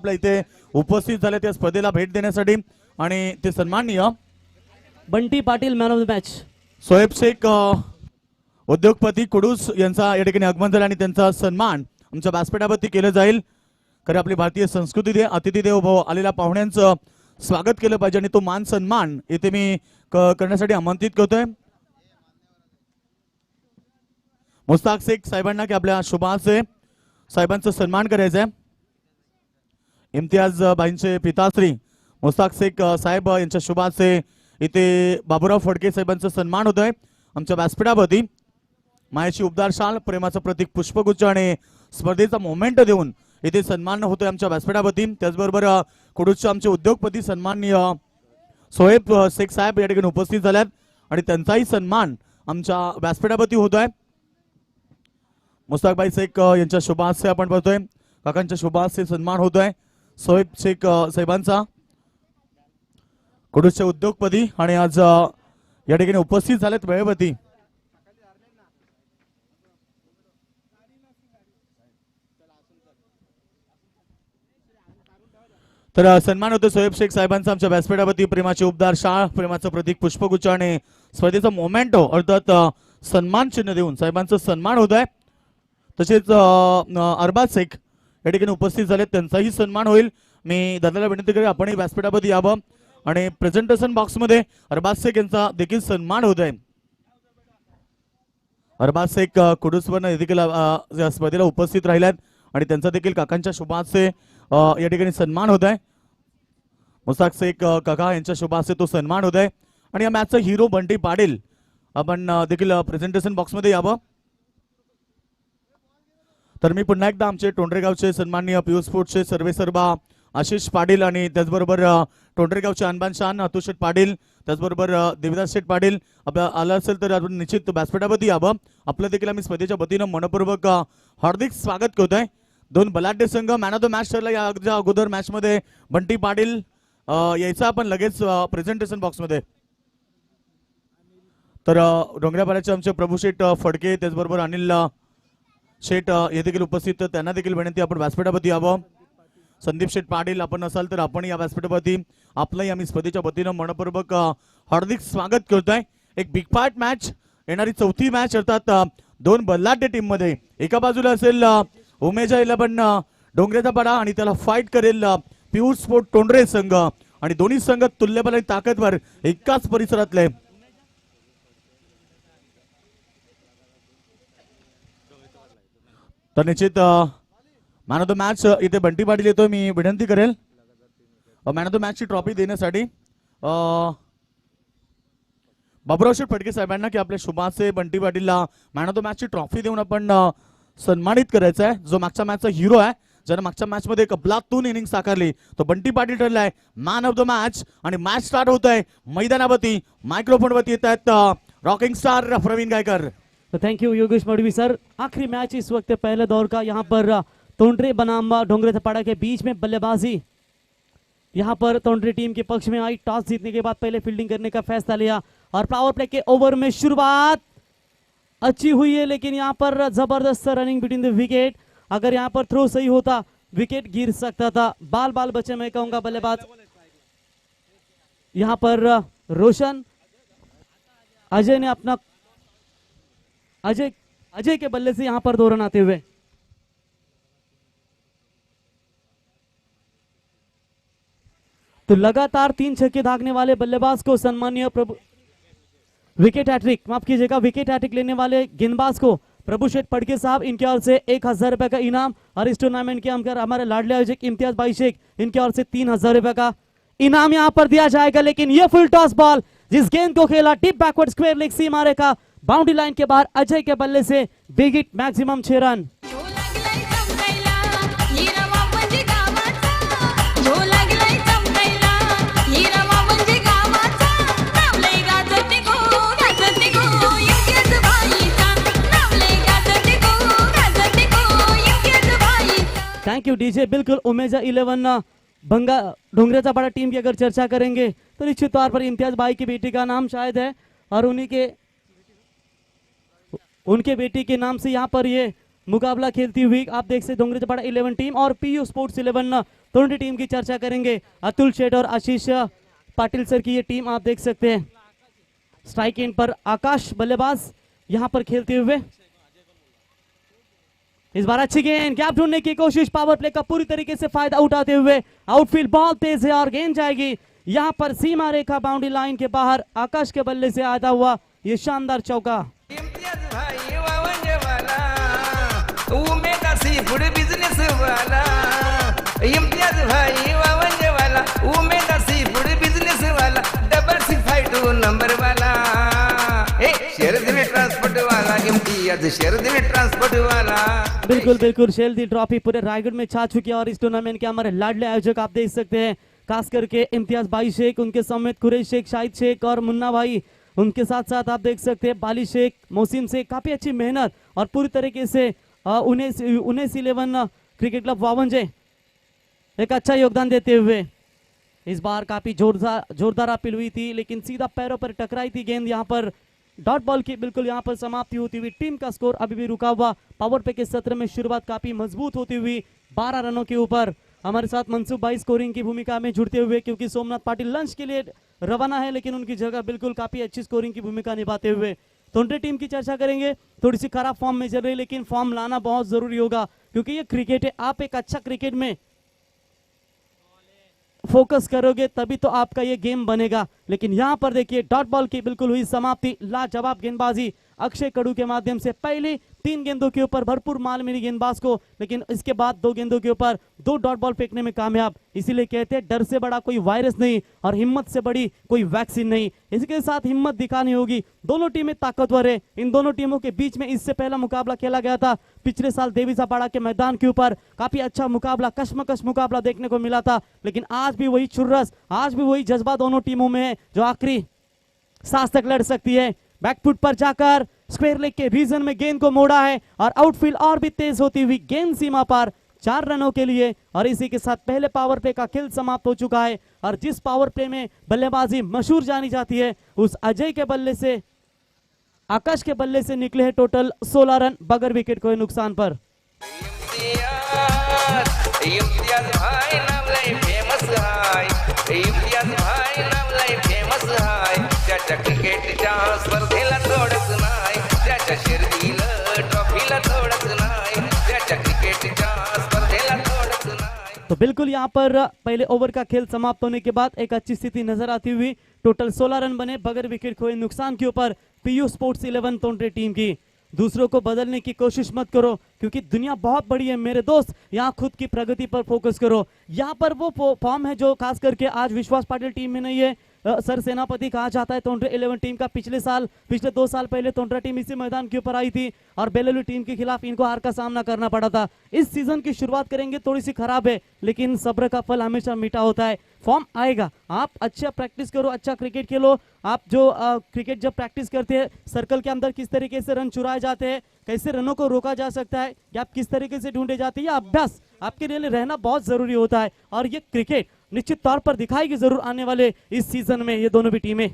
आपल्या इथे उपस्थित झाले त्या स्पर्धेला भेट देण्यासाठी आणि ते सन्माननीय Bunty Patil man of the match. Soheb Shaikh उद्योगपती कुडूस यांचा या ठिकाणी आगमन झालं आणि त्यांचा सन्मान आमच्या व्यासपीठावरती केलं जाईल. खरं आपली भारतीय संस्कृती दे अतिथी देवो भव आलेल्या पाहुण्यांचं स्वागत केलं पाहिजे आणि तो मान सन्मान इथे मी करण्यासाठी आमंत्रित करतोय मुस्ताक शेख साहेबांना की आपल्या शुभाचे साहेबांचा सन्मान करायचा आहे. इम्तियाज भाईंचे पिताश्री मुस्ताक शेख साहेब यांच्या शुभाचे इथे बाबूराव फडके साहेबांचा सन्मान होतोय आमच्या व्यासपीठावरती. मायाची उबदार शाल प्रेमाचं प्रतीक पुष्पगुच्छ आणि स्पर्धेचा मोमेंट देऊन इथे सन्मान होतोय आमच्या व्यासपीठावरती. त्याचबरोबर कुडूसचे आमचे उद्योगपती सन्माननीय सोहेब शेख साहेब या ठिकाणी उपस्थित झाल्यात आणि त्यांचाही सन्मान आमच्या व्यासपीठावरती होतोय. मुस्ताकभाई शेख यांच्या शुभासे आपण बघतोय काकांच्या शुभासे सन्मान होतोय सोहेब शेख साहेबांचा कुडूसचे उद्योगपती आणि आज या ठिकाणी उपस्थित झालेत वेळेवरती. तर सन्मान होतो सोहेब शेख साहेबांचा आमच्या व्यासपीठावरती. प्रेमाची उबदार शाळ प्रेमाचं प्रतीक पुष्पगुच्छ आणि स्पर्धेचा मोमेंटो अर्थात सन्मान चिन्ह देऊन साहेबांचा सन्मान होत आहे. तसेच अरबाज शेख या ठिकाणी उपस्थित झाले त्यांचाही सन्मान होईल. मी दादाला विनंती करेन आपणही व्यासपीठावरती यावं आणि प्रेझेंटेशन बॉक्समध्ये अरबाज शेख यांचा देखील सन्मान होत आहे. अरबाज शेख कुडूसवरनं देखील स्पर्धेला उपस्थित राहिल्यात आणि त्यांचा देखील काकांच्या शुभाचे या ठिकाणी सन्मान होत आहे. मुस्ताक शेख काका यांच्या शुभाचे तो सन्मान होत आहे आणि या मॅचचा हिरो बंटी पाटील आपण देखील प्रेझेंटेशन बॉक्समध्ये यावं. तर मी पुन्हा एकदा आमचे टोंडरेगावचे सन्माननीय पियुष स्पोर्ट्सचे सर्वेसर्वा आशिष पाटील आणि त्याचबरोबर टोंडरेगावचे अनबान शान अतुल शेठ पाटील त्याचबरोबर देविदास शेठ पाटील आपल्या आलं असेल तर आपण निश्चित व्यासपीठावरती यावं. आपलं देखील आम्ही स्पर्धेच्या वतीनं मनपूर्वक हार्दिक स्वागत करतोय. दोन बलाढ्य संघ मॅन ऑफ द मॅच ठरला या अगोदर मॅच मध्ये बंटी पाटील यायचा आपण लगेच प्रेझेंटेशन बॉक्समध्ये. तर डोंगरापाड्याचे आमचे प्रभू शेठ फडके त्याचबरोबर अनिल शेठ हे देखील उपस्थित त्यांना देखील विनंती आपण व्यासपीठावरती यावं. संदीप शेठ पाटील आपण असाल तर आपण या व्यासपीठावरती आपलंही आम्ही स्पर्धेच्या वतीनं मनपूर्वक हार्दिक स्वागत करतोय. एक बिग पार्ट मॅच येणारी चौथी मॅच अर्थात दोन बलाढ्य टीम मध्ये एका बाजूला असेल उमेजा 11 डोंगरेचा पाडा आणि त्याला फाईट करेल पियुष स्पोर्ट टोंडरे संघ आणि दोन्ही संघ तुल्यबल आणि ताकदवर एकाच परिसरातले. तर निश्चित मॅन ऑफ द मॅच इथे बंटी पाटील येतोय. मी विनंती करेल मॅन ऑफ द मॅच ची ट्रॉफी देण्यासाठी बाबूराव शेठ फडके साहेबांना की आपल्या शुभाचे बंटी पाटीलला मॅन ऑफ द मॅच ची ट्रॉफी देऊन आपण सन्मानित करायचं आहे. जो मागच्या मॅचचा हिरो आहे ज्याने मागच्या मॅच मध्ये कबलातून इनिंग साकारली तो बंटी पाटील ठरलाय मॅन ऑफ द मॅच. आणि मॅच स्टार्ट होत आहे मैदानावरती मायक्रोफोन वरती येत आहेत रॉकिंग स्टार प्रवीण गायकर. तो थैंक यू योगेश मौलवी सर. आखिरी मैच इस वक्त पहले दौर का यहाँ पर तोंडरे बनाम डोंगरे थपाड़ा के बीच में बल्लेबाजी यहाँ पर तोंडरे टीम के पक्ष में आई. टॉस जीतने के बाद पहले फील्डिंग करने का फैसला लिया और पावर प्ले के ओवर में शुरुआत अच्छी हुई है लेकिन यहाँ पर जबरदस्त रनिंग बिटवीन द विकेट. अगर यहाँ पर थ्रो सही होता विकेट गिर सकता था. बाल बाल बचे मैं कहूंगा बल्लेबाज यहाँ पर रोशन अजय ने अपना अजय के बल्ले से यहाँ पर 2 रन आते हुए तो लगातार 3 छक्के दागने वाले बल्लेबाज को सम्मानीय प्रभु विकेट हैट्रिक माफ कीजिएगा विकेट हैट्रिक लेने वाले गेंदबाज को प्रभु शेठ फडके साहब इनके ओर से 1000 रुपए का इनाम और इस टूर्नामेंट के अंदर हमारे लाडले आयोजक इम्तियाज भाई शेख इनके ओर से 3000 रुपए का इनाम यहां पर दिया जाएगा. लेकिन यह फुल टॉस बॉल जिस गेंद को खेला टिप बैकवर्ड स्क्वायर लेग सीमा रेखा बाउंड्री लाइन के बाहर अजय के बल्ले से big hit maximum 6 run. Thank you DJ. बिल्कुल उमेजा 11 बंगा डोंगरेचा पाड़ा टीम की अगर चर्चा करेंगे तो निश्चित तौर पर इम्तियाज भाई की बेटी का नाम शायद है और उनके बेटी के नाम से यहाँ पर ये मुकाबला खेलती हुई आप देख सकते डोंगरेचा पाड़ा 11 टीम और पीयू स्पोर्ट्स 11 दोनों टीम की चर्चा करेंगे। अतुल शेठ और आशीष पाटिल सर की ये टीम आप देख सकते हैं। स्ट्राइक एंड पर आकाश बल्लेबाज यहां पर खेलते हुए। इस बार अच्छी गेंद, गैप ढूंढने की कोशिश, पावर प्ले का पूरी तरीके से फायदा उठाते हुए आउटफील्ड बॉल तेज है और गेंद जाएगी यहां पर सीमा रेखा बाउंड्री लाइन के बाहर। आकाश के बल्ले से आता हुआ ये शानदार चौका। इम्तियाज भाई वावंजवाला, उमेदा सी फूड बिजनेस वाला। इम्तियाज भाई वावंजवाला, उमेदा सी फूड बिजनेस वाला। 652 नंबर वाला, शेरदिन ट्रांसपोर्ट वाला। इम्तियाज शेरदिन ट्रांसपोर्ट वाला। बिल्कुल बिल्कुल, शेरदी ट्रॉफी पूरे रायगढ़ में छा चुकी है और इस टूर्नामेंट के हमारे लाडले आयोजक आप देख सकते हैं, खास करके इम्तियाज भाई शेख, उनके समेत कुरैश शेख, शाहिद शेख और मुन्ना भाई, उनके साथ साथ आप देख सकते हैं बाली शेख, मोहसिन शेख। काफी अच्छी मेहनत और पूरी तरीके से 1911 क्रिकेट क्लब वावंजे एक अच्छा योगदान देते हुए। इस बार काफी जोरदार अपील हुई थी, लेकिन सीधा पैरों पर टकराई थी गेंद। यहाँ पर डॉट बॉल की बिल्कुल यहाँ पर समाप्ति होती हुई। टीम का स्कोर अभी भी रुका हुआ। पावर प्ले के सत्र में शुरुआत काफी मजबूत होती हुई 12 रनों के ऊपर। हमारे साथ मनसूब भाई स्कोरिंग की भूमिका में जुड़ते हुए, क्योंकि सोमनाथ पाटिल लंच के लिए रवाना है, लेकिन उनकी जगह बिल्कुल काफी अच्छी स्कोरिंग की भूमिका निभाते हुए। दोनों टीम की चर्चा करेंगे। थोड़ी सी खराब फॉर्म में चल रही है, लेकिन फॉर्म लाना बहुत जरूरी होगा, क्योंकि ये क्रिकेट है। आप एक अच्छा क्रिकेट में फोकस करोगे तभी तो आपका ये गेम बनेगा। लेकिन यहाँ पर देखिए डॉट बॉल की बिल्कुल हुई समाप्ति। लाजवाब गेंदबाजी अक्षय कड़ू के माध्यम से। पहले 3 गेंदों के ऊपर भरपूर माल मिली गेंदबाज को, लेकिन इसके बाद 2 गेंदों के ऊपर 2 डॉट बॉल फेंकने में कामयाब। इसीलिए कहते हैं डर से बड़ा कोई वायरस नहीं और हिम्मत से बड़ी कोई वैक्सीन नहीं। इसके साथ हिम्मत दिखानी होगी। दोनों टीमें ताकतवर है। इन दोनों टीमों के बीच में इससे पहला मुकाबला खेला गया था पिछले साल देवी सपाड़ा के मैदान के ऊपर। काफी अच्छा मुकाबला, कश्मकश मुकाबला देखने को मिला था, लेकिन आज भी वही छुर्रस, आज भी वही जज्बा दोनों टीमों में है, जो आखिरी सांस तक लड़ सकती है। बैकफुट पर जाकर स्क्वायर लेग के रीजन में गेंद को मोड़ा है और आउटफील्ड और भी तेज होती हुई गेंद सीमा पर 4 रनों के लिए। और इसी के साथ पहले पावर प्ले का खेल समाप्त हो चुका है। और जिस पावर प्ले में बल्लेबाजी मशहूर जानी जाती है, उस अजय के बल्ले से, आकाश के बल्ले से निकले हैं टोटल 16 रन बगैर विकेट को नुकसान पर। इम्तियाज भाई नाम लय फेमस हाय। इम्तियाज भाई नाम लय फेमस हाय। त्याच्या क्रिकेटच्या स्पर्धेला थोडंच नाही, त्याच्या शिर्डीला ट्रॉफीला थोडंच नाही, त्याच्या क्रिकेटच्या स्पर्धेला थोडंच नाही। तो बिल्कुल यहाँ पर पहले ओवर का खेल समाप्त होने के बाद एक अच्छी स्थिति नजर आती हुई। टोटल 16 रन बने बगैर विकेट खोए नुकसान के ऊपर पीयू स्पोर्ट्स 11 तोंडरे टीम की। दूसरों को बदलने की कोशिश मत करो, क्योंकि दुनिया बहुत बड़ी है मेरे दोस्त। यहाँ खुद की प्रगति पर फोकस करो। यहाँ पर वो फॉर्म है जो खास करके आज विश्वास पाटिल टीम में नहीं है। सर सेनापति कहा जाता है तोंडरे 11 टीम का। पिछले 2 साल पहले तोंडरा टीम इसी मैदान के ऊपर आई थी और बेलुलु टीम के खिलाफ इनको हार का सामना करना पड़ा था। इस सीजन की शुरुआत करेंगे थोड़ी सी खराब है, लेकिन सब्र का फल हमेशा मीठा होता है। फॉर्म आएगा। आप अच्छा प्रैक्टिस करो, अच्छा क्रिकेट खेलो। आप जो क्रिकेट जब प्रैक्टिस करते हैं, सर्कल के अंदर किस तरीके से रन चुराए जाते हैं, कैसे रनों को रोका जा सकता है, या आप किस तरीके से ढूंढे जाते हैं, यह अभ्यास आपके लिए रहना बहुत जरूरी होता है। और ये क्रिकेट निश्चित तौर पर दिखाएगी जरूर आने वाले इस सीजन में ये दोनों भी टीमें।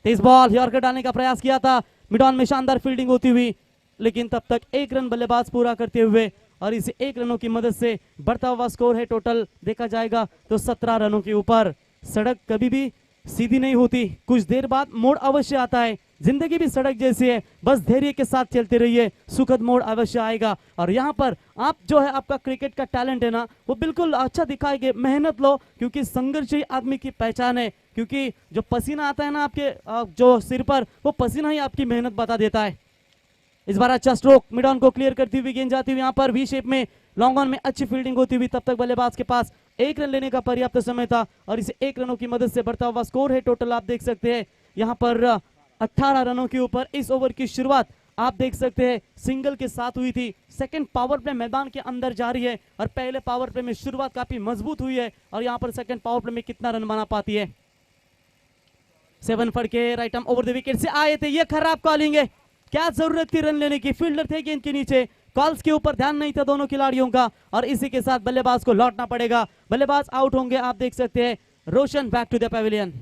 तेज बॉल यॉर्कर डालने का प्रयास किया था, मिड ऑन में शानदार फील्डिंग होती हुई, लेकिन तब तक 1 रन बल्लेबाज पूरा करते हुए। और इसे 1 रनों की मदद से बढ़ता हुआ स्कोर है टोटल देखा जाएगा तो 17 रनों के ऊपर। सड़क कभी भी सीधी नहीं होती, कुछ देर बाद मोड़ अवश्य आता है। जिंदगी भी सड़क जैसी है, बस धैर्य के साथ चलते रहिए, सुखद मोड़ अवश्य आएगा। और यहाँ पर आप जो है आपका क्रिकेट का टैलेंट है ना, वो बिल्कुल अच्छा दिखाएंगे। मेहनत लो, क्योंकि संघर्ष ही आदमी की पहचान है। क्योंकि जो पसीना आता है ना आपके जो सिर पर, वो पसीना ही आपकी मेहनत बता देता है। इस बार अच्छा स्ट्रोक, मिड ऑन को क्लियर करती हुई गेंद जाती हुई यहाँ पर वी शेप में, लॉन्ग ऑन में अच्छी फील्डिंग होती हुई। तब तक बल्लेबाज के पास 1 रन लेने का पर्याप्त समय था और इसे 1 रनों की मदद से बढ़ता हुआ स्कोर है टोटल आप देख सकते हैं यहाँ पर 18 रनों के ऊपर। इस ओवर की शुरुआत आप देख सकते हैं सिंगल के साथ हुई थी। सेकंड पावर प्ले मैदान के अंदर जारी है और पहले पावर प्ले में शुरुआत काफी मजबूत हुई है। और यहाँ पर सेकंड पावर प्ले में कितना रन बना पाती है। 7 Phadke right arm over the wicket से आए थे, ये खराब कॉलिंग है। क्या जरूरत थी रन लेने की, फील्डर थे गेंद के नीचे, कॉल्स के ऊपर ध्यान नहीं था दोनों खिलाड़ियों का। और इसी के साथ बल्लेबाज को लौटना पड़ेगा। बल्लेबाज आउट होंगे आप देख सकते हैं। Roshan back to the pavilion.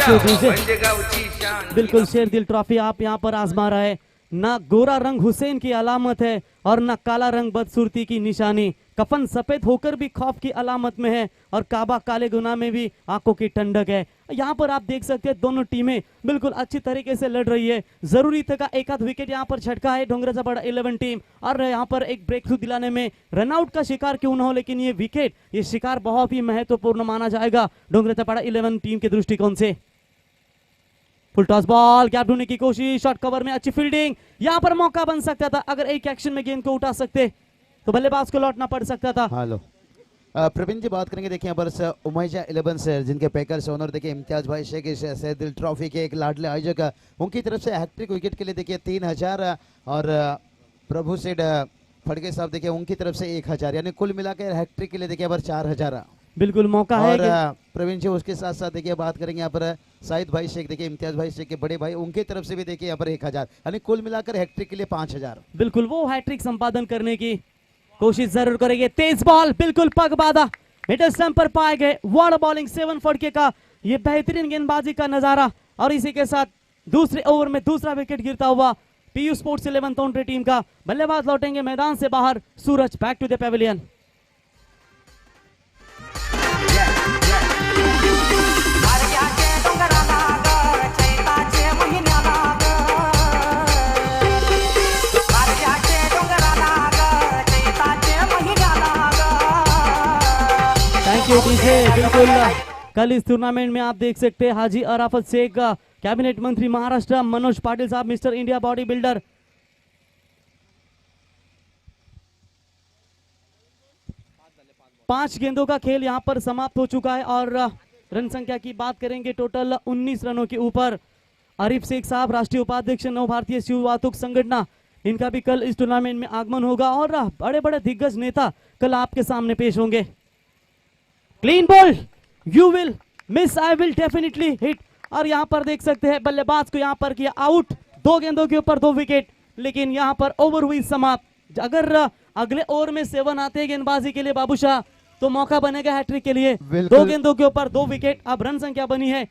Thank you, DJ. वंजगावची शान बिल्कुल शेरदिल ट्रॉफी आप यहाँ पर आजमा रहा है। ना गोरा रंग हुसैन की अलामत है और ना काला रंग बदसूरती की निशानी। कफन सफेद होकर भी खौफ की अलामत में है और काबा काले गुना में भी आंखों की ठंडक है। यहाँ पर आप देख सकते हैं दोनों टीमें बिल्कुल अच्छी तरीके से लड़ रही है। जरूरी था एक आध विकेट यहाँ पर छटका है डोंगराचा पाड़ा 11 टीम और यहाँ पर एक ब्रेक थ्रू दिलाने में रनआउट का शिकार क्यों न हो, लेकिन ये विकेट ये शिकार बहुत ही महत्वपूर्ण माना जाएगा डोंगराचा पाड़ा 11 टीम के दृष्टिकोण से। फुल टॉस बॉल, गैप ढूंढने की कोशिश, शॉर्ट कवर में अच्छी फील्डिंग, यहाँ पर मौका बन सकता था। अगर एक एक्शन में गेंद को उठा सकते तो बल्लेबाज को लौटना पड़ सकता था। हेलो प्रवीण जी बात करेंगे। देखिए यहाँ पर उमैजा 11 से जिनके पैकर्स ओनर देखिए इम्तियाज भाई शेख शेरदिल ट्रॉफी के एक लाडले आयोजक उनकी तरफ से हैट्रिक विकेट के लिए देखिए 3000 और प्रभु सेठ फड़के साहब देखिए उनकी तरफ से 1000 यानी कुल मिलाकर हैट्रिक के लिए देखिए यहाँ पर 4000 बिल्कुल मौका है और कि प्रवीण जी उसके साथ साथ देखिए बात करेंगे यहाँ पर साहिद भाई शेख देखिए इम्तियाज भाई शेख के बड़े भाई उनकी तरफ से भी देखिए यहाँ पर 1000 यानी कुल मिलाकर हैट्रिक के लिए 5000। बिल्कुल वो हैट्रिक संपादन करने की कोशिश जरूर करेंगे। तेज बॉल बिल्कुल पग बाधा मिडल स्टंप पर पाए गए। वार्ड बॉलिंग 7 फड़के का ये बेहतरीन गेंदबाजी का नजारा और इसी के साथ दूसरे ओवर में दूसरा विकेट गिरता हुआ पीयू स्पोर्ट्स 11 तोंड्रे टीम का बल्लेबाज लौटेंगे मैदान से बाहर। Suraj back to the pavilion. Thank you DJ. बिल्कुल कल इस टूर्नामेंट में आप देख सकते हैं हाजी अराफत शेख, कैबिनेट मंत्री महाराष्ट्र मनोज पाटिल साहब, मिस्टर इंडिया बॉडी बिल्डर, पांच गेंदों का खेल यहां पर समाप्त हो चुका है और रन संख्या की बात करेंगे टोटल 19 रनों के ऊपर। आरिफ शेख साहब राष्ट्रीय उपाध्यक्ष नव भारतीय शिव वातुक संगठना, इनका भी कल इस टूर्नामेंट में आगमन होगा और बड़े बड़े दिग्गज नेता कल आपके सामने पेश होंगे। Clean ball, you will miss, I will definitely hit और यहां पर देख सकते हैं बल्लेबाज को यहां पर किया आउट। 2 गेंदों के ऊपर 2 विकेट, लेकिन यहां पर ओवर हुई समाप्त। अगर अगले ओवर में 7 आते हैं गेंदबाजी के लिए बाबूशाह तो मौका बनेगा हैट्रिक के लिए। 2 गेंदों के ऊपर 2 विकेट, अब रन संख्या बनी है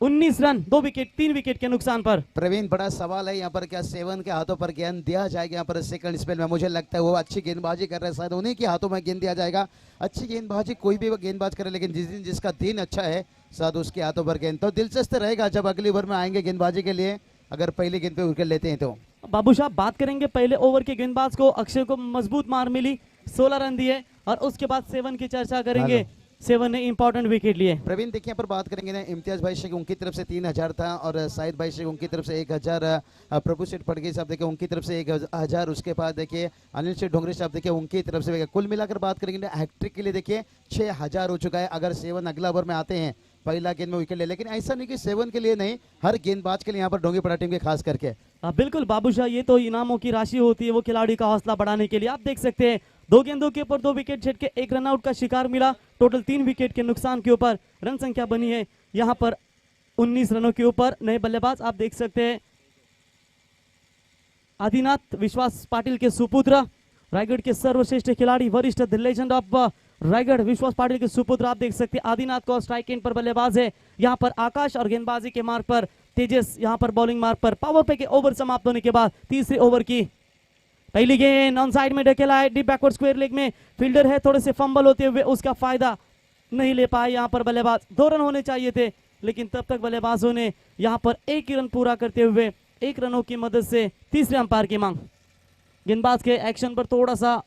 19 रन, 2 विकेट, 3 विकेट के नुकसान पर। प्रवीण बड़ा सवाल है यहाँ पर, क्या 7 के हाथों पर गेंद दिया जाएगा यहाँ पर सेकंड स्पेल में? मुझे लगता है वो अच्छी गेंदबाजी कर रहे हैं, शायद उन्हीं के हाथों में गेंद दिया जाएगा। अच्छी गेंदबाजी कोई भी गेंदबाज करे, लेकिन जिस दिन जिसका दिन अच्छा है शायद उसके हाथों पर गेंद। तो दिलचस्प रहेगा जब अगली ओवर में आएंगे गेंदबाजी के लिए, अगर पहली गेंद पे विकेट लेते हैं तो। बाबूशाह बात करेंगे पहले ओवर के गेंदबाज को, अक्षय को मजबूत मार मिली, 16 रन दिए और उसके बाद 7 की चर्चा करेंगे। 7 ने इंपॉर्टेंट विकेट लिए। प्रवीण देखिए यहाँ पर बात करेंगे ना, इम्तियाज भाई शेख उनकी तरफ से 3000 था और साहिद भाई शेख उनकी तरफ से 1000, प्रभु सेठ फड़के साहब देखिए उनकी तरफ से 1000, उसके बाद देखिए अनिल शेठ ढोंगरे साहब देखिए उनकी तरफ से कुल मिलाकर बात करेंगे ना हैट्रिक के लिए देखिए 6000 हो चुका है। अगर 7 अगला ओवर में आते हैं पहला गेंद में विकेट ले, लेकिन ऐसा नहीं कि 7 के लिए नहीं, हर गेंदबाज के लिए यहाँ पर डोंगीपड़ा टीम के खास करके। बिल्कुल बाबूशाह, ये तो इनामों की राशि होती है वो खिलाड़ी का हौसला बढ़ाने के लिए। आप देख सकते हैं 2 गेंदों के ऊपर 2 विकेट झटके, 1 रनआउट का शिकार मिला, टोटल 3 विकेट के नुकसान के ऊपर रन संख्या बनी है यहाँ पर 19 रनों के ऊपर। नए बल्लेबाज आप देख सकते हैं आदिनाथ विश्वास पाटिल के सुपुत्र, रायगढ़ के सर्वश्रेष्ठ खिलाड़ी, वरिष्ठ द लेजेंड ऑफ रायगढ़ विश्वास पाटिल के सुपुत्र आप देख सकते हैं आदिनाथ को। स्ट्राइक एंड पर बल्लेबाज है यहाँ पर आकाश और गेंदबाजी के मार्ग पर तेजस, यहाँ पर बॉलिंग मार्ग पर। पावर प्ले के ओवर समाप्त होने के बाद तीसरे ओवर की पहली गेंद ऑन साइड में ढकेला है, डीप बैकवर्ड स्क्वायर लेग में फील्डर है, थोड़े से फंबल होते हुए उसका फायदा नहीं ले पाए यहाँ पर बल्लेबाज। 2 रन होने चाहिए थे, लेकिन तब तक बल्लेबाजों ने यहाँ पर 1 ही रन पूरा करते हुए 1 रनों की मदद से तीसरे अंपायर की मांग। गेंदबाज के एक्शन पर थोड़ा सा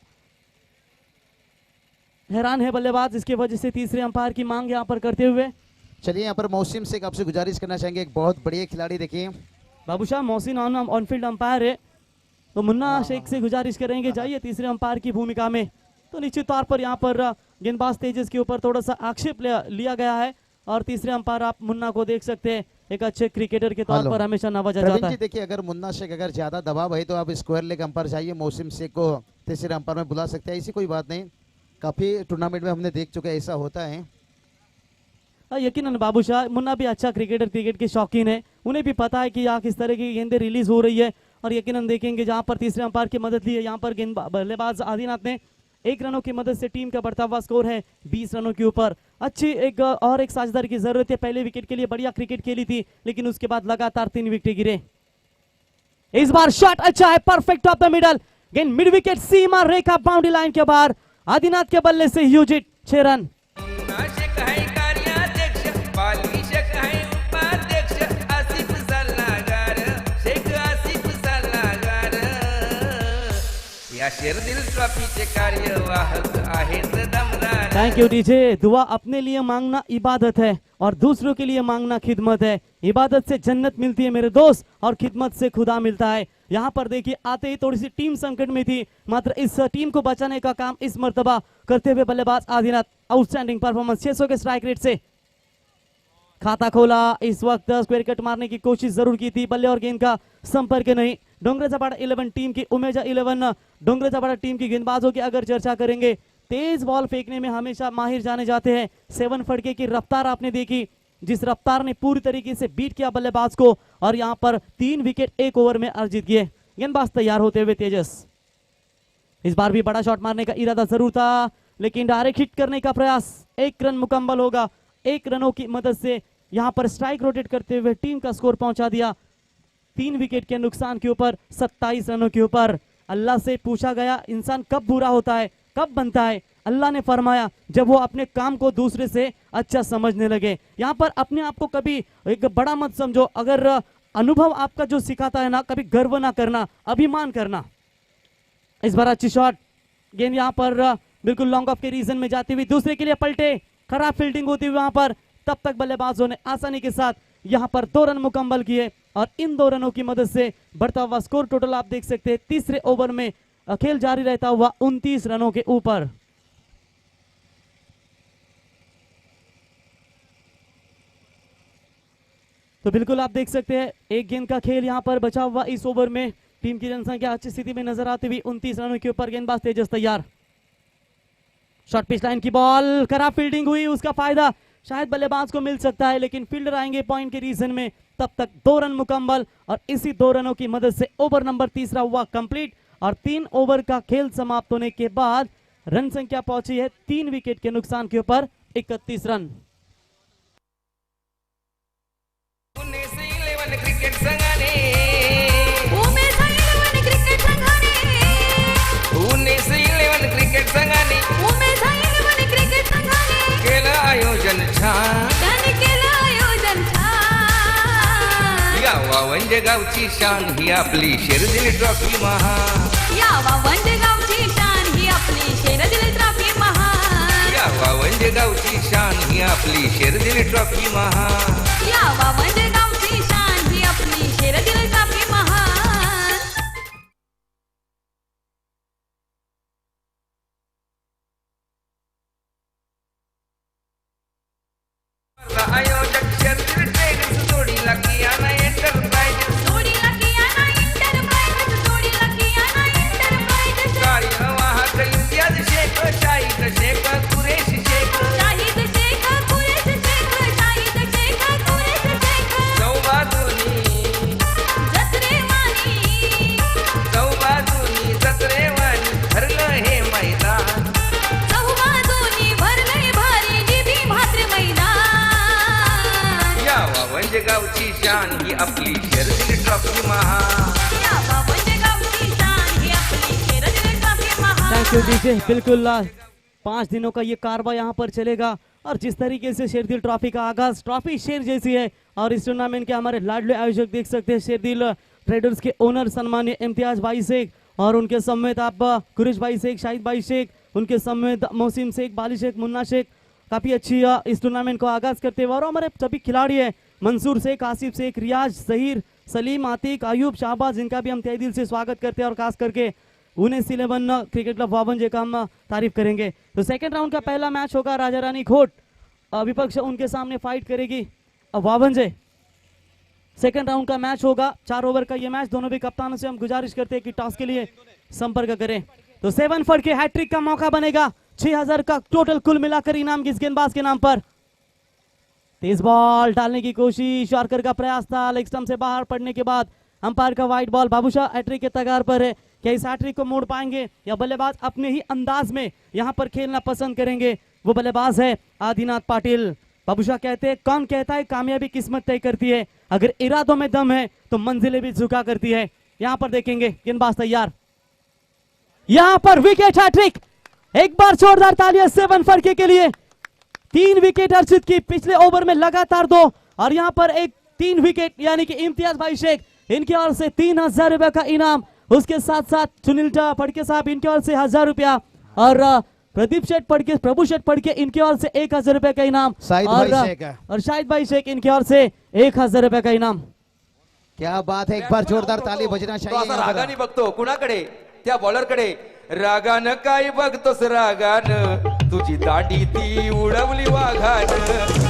हैरान है बल्लेबाज, इसके वजह से तीसरे अंपायर की मांग यहाँ पर करते हुए। चलिए यहाँ पर मौसिम शेख आपसे गुजारिश करना चाहेंगे, एक बहुत बढ़िया खिलाड़ी देखिए बाबूशाह, मौसिन ऑन फील्ड अंपायर है तो मुन्ना शेख से गुजारिश करेंगे जाइए तीसरे अंपायर की भूमिका में। तो निश्चित तौर पर यहाँ पर गेंदबाज तेजस के ऊपर थोड़ा सा आक्षेप लिया गया है और तीसरे अंपायर आप मुन्ना को देख सकते हैं, एक अच्छे क्रिकेटर के तौर पर हमेशा नवाजा जाता है। देखिए अगर मुन्ना शेख अगर ज्यादा दबाव है तो आप स्क्वायर लेग अंपायर चाहिए, मौसिम शेख को तीसरे अंपायर में बुला सकते हैं, ऐसी कोई बात नहीं। काफी टूर्नामेंट में हमने देख चुके ऐसा होता है। यकीनन बाबूशाह, मुन्ना भी अच्छा क्रिकेटर, क्रिकेट के शौकीन है, उन्हें भी पता है कि यहाँ किस तरह की गेंदें रिलीज हो रही है और यकीनन देखेंगे जहाँ पर तीसरे अंपायर की मदद ली है यहाँ पर बल्लेबाज आदिनाथ ने 1 रनों की मदद से टीम का बढ़ता हुआ स्कोर है 20 रनों के ऊपर। अच्छी एक साझेदारी की जरूरत है। पहले विकेट के लिए बढ़िया क्रिकेट खेली थी, लेकिन उसके बाद लगातार 3 विकेट गिरे। इस बार शॉट अच्छा है, परफेक्ट ऑफ द मिडल, गेंद मिड विकेट सीमा रेखा बाउंड्री लाइन के बाहर। आदिनाथ के बल्ले से ह्यूजिट 6 रन। नाशिक है कार्याध्यक्ष, बालिशक है उपाध्यक्ष, आसिफ सल्लागार, शेख आसिफ सल्लागार, या शेरदिल ट्रॉफीचे कार्यवाहक आहेत दमदार। Thank you DJ. दुआ अपने लिए मांगना इबादत है और दूसरों के लिए मांगना खिदमत है। इबादत से जन्नत मिलती है मेरे दोस्त, और खिदमत से खुदा मिलता है। यहाँ पर देखिए आते ही थोड़ी सी टीम संकट में थी, मात्र इस टीम को बचाने का काम इस मर्तबा करते हुए बल्लेबाज आदिनाथ आउटस्टैंडिंग परफॉर्मेंस 600 के स्ट्राइक रेट से खाता खोला। इस वक्त स्क्वायर कट मारने की कोशिश जरूर की थी, बल्ले और गेंद का संपर्क नहीं। डोंगरेजापाड़ा 11 टीम की उमेजा 11 डोंगरेजापाड़ा टीम की गेंदबाजों की अगर चर्चा करेंगे, तेज बॉल फेंकने में हमेशा माहिर जाने जाते हैं। 7 फड़के की रफ्तार आपने देखी, जिस रफ्तार ने पूरी तरीके से बीट किया बल्लेबाज को, और यहां पर 3 विकेट 1 ओवर में अर्जित किए। गेंदबाज तैयार होते हुए तेजस। इस बार भी बड़ा शॉट मारने का इरादा जरूर था, लेकिन डायरेक्ट हिट करने का प्रयास। 1 रन मुकम्मल होगा। 1 रनों की मदद से यहां पर स्ट्राइक रोटेट करते हुए टीम का स्कोर पहुंचा दिया 3 विकेट के नुकसान के ऊपर 27 रनों के ऊपर। अल्लाह से पूछा गया इंसान कब बुरा होता है, कब बनता है? अल्लाह ने फरमाया जब वो अपने काम को दूसरे से अच्छा समझने लगे। यहाँ पर अपने आप को कभी एक बड़ा मत समझो। अगर अनुभव आपका जो सिखाता है ना, कभी गर्व ना करना, अभिमान करना। इस बार अच्छी शॉट, गेंद यहाँ पर बिल्कुल लॉन्ग ऑफ के रीजन में जाती हुई दूसरे के लिए पलटे, खराब फील्डिंग होती हुई वहां पर। तब तक बल्लेबाजों ने आसानी के साथ यहाँ पर 2 रन मुकम्मल किए, और इन 2 रनों की मदद से बढ़ता हुआ स्कोर टोटल आप देख सकते हैं तीसरे ओवर में खेल जारी रहता हुआ 29 रनों के ऊपर। तो बिल्कुल आप देख सकते हैं एक गेंद का खेल यहां पर बचा हुआ इस ओवर में। टीम की जनसंख्या अच्छी स्थिति में नजर आती हुई 29 रनों के ऊपर। गेंदबाज तेजस तैयार, शॉर्ट पिच लाइन की बॉल, खराब फील्डिंग हुई, उसका फायदा शायद बल्लेबाज को मिल सकता है, लेकिन फील्डर आएंगे पॉइंट के रीजन में। तब तक 2 रन मुकम्मल, और इसी 2 रनों की मदद से ओवर नंबर 3 हुआ कंप्लीट, और 3 ओवर का खेल समाप्त होने के बाद रन संख्या पहुंची है 3 विकेट के नुकसान के ऊपर 31 रन। क्रिकेट संघाने उमेजा 11 क्रिकेट संघाने उमेजा 11 क्रिकेट संघाने उमेजा 11 क्रिकेट संघाने केलं आयोजन छान, त्याने केलं आयोजन छान। या वावंजे गावची शान ही आपली शेरदिल ट्रॉफी महान, या वावंजे गावची शान ही आपली शेरदिल ट्रॉफी महान, या वावंजे गावची शान ही आपली शेरदिल ट्रॉफी महान, या वावंजे गावची शान ही आपली शेरदिल ट्रॉफी महान। आयोजक शेरदिल ट्रेडर्स जोडीला कियाना एंटरप्राइजेस, जोडीला कियाना एंटरप्राइजेस, जोडीला कियाना एंटरप्राइजेस, कार्यवाहक इम्तियाज शेख, शाहिद शेख, कुरेश शेख, शाहिद शेख, कुरेश शेख, शाहिद शेख, कुरेश शेख, चौबाजूनी जत्रेवाणी, चौबाजूनी जत्रेवाणी भरलं हे मैदान, चौबाजूनी भरलंय भारी जिभी भाद्र मैदान, या वावंजे गावची शान ही आपली शेरदिल ट्रॉफी महान, या बावंजे गावची शान ही आपली शेरदिल ट्रॉफी महान। Thank you DJ. बिल्कुल 5 दिनों का ये कारवा यहाँ पर चलेगा, और जिस तरीके से शेरदिल ट्रॉफी का आगाज ट्रॉफी शेर जैसी है, और इस टूर्नामेंट के हमारे लाडले आयोजक देख सकते हैं शेरदिल ट्रेडर्स के ओनर सम्मान्य इम्तियाज भाई शेख, और उनके समेत आप कुरेश भाई शेख, शाहिद भाई शेख, उनके समेत मोहसिन शेख, बाली शेख, मुन्ना शेख, काफी अच्छी इस टूर्नामेंट को आगाज करते हुए। और हमारे सभी खिलाड़ी हैं, मंसूर शेख, आसिफ शेख, रियाज, जहीर, सलीम, आतिक, आयूब, शाहबाज, इनका भी हम तहे दिल से स्वागत करते हैं, और खास करके 19-11 क्रिकेट क्लब वावंजे का हम तारीफ करेंगे। तो सेकंड राउंड का पहला मैच होगा राजा रानी खोट, विपक्ष उनके सामने फाइट करेगी वावंजे। सेकंड राउंड का मैच होगा, 4 ओवर का ये मैच। दोनों भी कप्तानों से हम गुजारिश करते हैं कि टॉस के लिए संपर्क करें। तो 7 फट के हैट्रिक का मौका बनेगा, 6000 का टोटल कुल मिलाकर इनाम किस गेंदबाज के नाम पर। तेज बॉल डालने की कोशिश, यॉर्कर का प्रयास था, लेग स्टंप से बाहर पड़ने के बाद अंपायर का वाइट बॉल। बाबूशाह हैट्रिक के तगार पर है, क्या इस हैट्रिक को मोड़ पाएंगे या बल्लेबाज अपने ही अंदाज में यहाँ पर खेलना पसंद करेंगे? वो बल्लेबाज है आदिनाथ पाटिल। बाबूशाह कहते हैं, कौन कहता है कामयाबी किस्मत तय करती है, अगर इरादों में दम है तो मंजिलें भी झुका करती है। यहाँ पर देखेंगे गेंदबाज तैयार, यहाँ पर विकेट हैट्रिक। एक बार जोरदार तालियां 7 फड़के के लिए। 3 विकेट अर्जित की पिछले ओवर में लगातार 2, और यहाँ पर एक 3 विकेट यानी कि इम्तियाज भाई शेख इनकी ओर से 3000 रुपए का इनाम। उसके साथ साथ सुनील फड़के साहब इनकी ओर से 1000 रुपया, और प्रदीप शेठ फड़के, प्रभु शेठ फड़के इनकी ओर से 1000 रुपए का इनाम, और शाहिद भाई शेख इनकी ओर से 1000 रुपए का इनाम। क्या बात है, एक बार जोरदार ताली बजना तो असा चाहिए। रागाने बघतो कुणाकडे, त्या बॉलरकडे। रागानं काय बघतोस रागानं, तुझी दाढी ती उडवली वाघानं,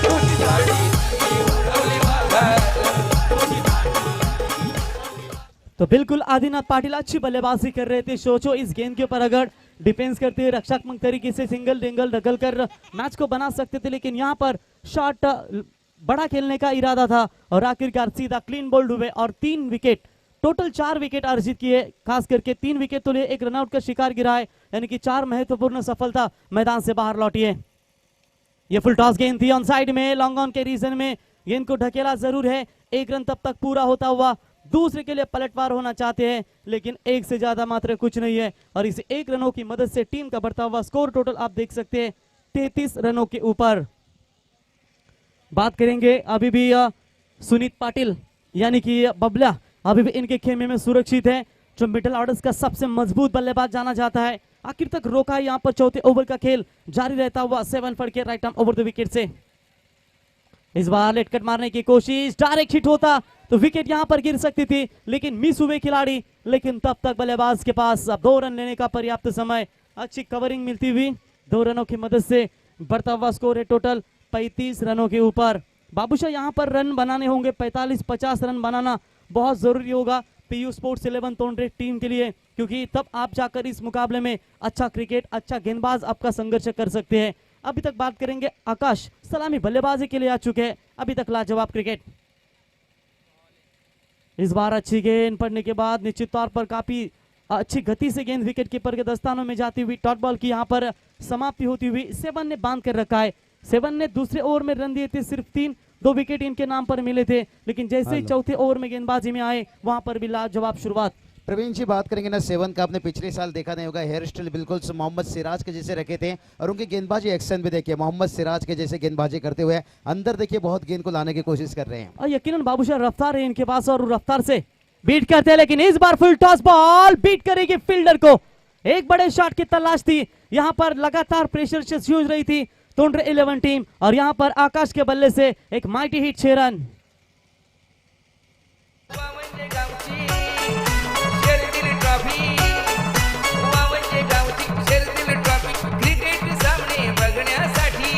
तुझी दाढी ती उडवली वाघानं। तो बिल्कुल आदिनाथ पाटिल अच्छी बल्लेबाजी कर रहे थे। सोचो इस गेंद के ऊपर अगर डिफेंस करते हुए रक्षात्मक तरीके से सिंगल डिंगल ढकल कर मैच को बना सकते थे, लेकिन यहाँ पर शॉट बड़ा खेलने का इरादा था और आखिरकार सीधा क्लीन बोल्ड हुए और 3 विकेट, टोटल 4 विकेट अर्जित किए। खास करके 3 विकेट तो लिए, एक रनआउट का शिकार गिरा है, यानी कि 4 महत्वपूर्ण सफलता मैदान से बाहर लौटी है। ये फुल टॉस गेंद थी ऑन साइड में, लॉन्ग ऑन के रीजन में गेंद को ढकेला जरूर है। 1 रन तब तक पूरा होता हुआ दूसरे के लिए पलटवार होना चाहते हैं, लेकिन 1 से ज्यादा मात्र कुछ नहीं है, और इस 1 रनों की मदद से टीम का बढ़ता हुआ स्कोर टोटल आप देख सकते हैं 33 रनों के ऊपर। बात करेंगे अभी भी सुनीत पाटिल यानी कि बबला अभी भी इनके खेमे में सुरक्षित है, जो मिडिल ऑर्डर्स का सबसे मजबूत बल्लेबाज जाना जाता है। आखिर तक रोका यहाँ पर चौथे ओवर का खेल जारी रहता हुआ 7 Phadke right arm over the wicket से। इस बार लेट कट मारने की कोशिश, डायरेक्ट हिट होता तो विकेट यहां पर गिर सकती थी, लेकिन मिस हुए खिलाड़ी, लेकिन तब तक बल्लेबाज के पास अब 2 रन लेने का पर्याप्त समय। अच्छी कवरिंग मिलती हुई 2 रनों की मदद से बढ़ता हुआ स्कोर है टोटल 35 रनों के ऊपर। बाबूशाह यहां पर रन बनाने होंगे, 45-50 रन बनाना बहुत जरूरी होगा पीयू स्पोर्ट्स 11 तोंड्रे टीम के लिए, क्योंकि तब आप जाकर इस मुकाबले में अच्छा क्रिकेट, अच्छा गेंदबाज आपका संघर्ष कर सकते हैं। अभी तक बात करेंगे आकाश, सलामी बल्लेबाजी के लिए आ चुके हैं, अभी तक लाजवाब क्रिकेट। इस बार अच्छी गेंद पड़ने के बाद निश्चित तौर पर काफी अच्छी गति से गेंद विकेट कीपर के दस्तानों में जाती हुई डॉट बॉल की यहां पर समाप्ति होती हुई 7 ने बांध कर रखा है। 7 ने दूसरे ओवर में रन दिए थे सिर्फ 3, 2 विकेट इनके नाम पर मिले थे, लेकिन जैसे ही चौथे ओवर में गेंदबाजी में आए वहां पर भी लाजवाब शुरुआत। प्रवीण जी बात करेंगे ना 7 का, आपने पिछले साल देखा नहीं होगा, हेयर स्टाइल बिल्कुल मोहम्मद सिराज के जैसे रखे थे, और उनकी गेंदबाजी एक्शन भी देखिए मोहम्मद सिराज के जैसे गेंदबाजी करते हुए अंदर देखिए बहुत गेंद को लाने की कोशिश कर रहे हैं। और यकीनन बाबूशाह रफ्तार है इनके पास और रफ्तार से बीट करते हैं, लेकिन इस बार फुल टॉस बॉल बीट करेगी फील्डर को। एक बड़े शॉट की तलाश थी, यहां पर लगातार प्रेशर से जूझ रही थी तोंड्रे 11 टीम, और यहां पर आकाश के बल्ले से एक माइटी हिट 6 रन। वावंजे गावची शेरदिल ट्रॉफी, वावंजे गावची शेरदिल ट्रॉफी, क्रिकेट सामने बघण्यासाठी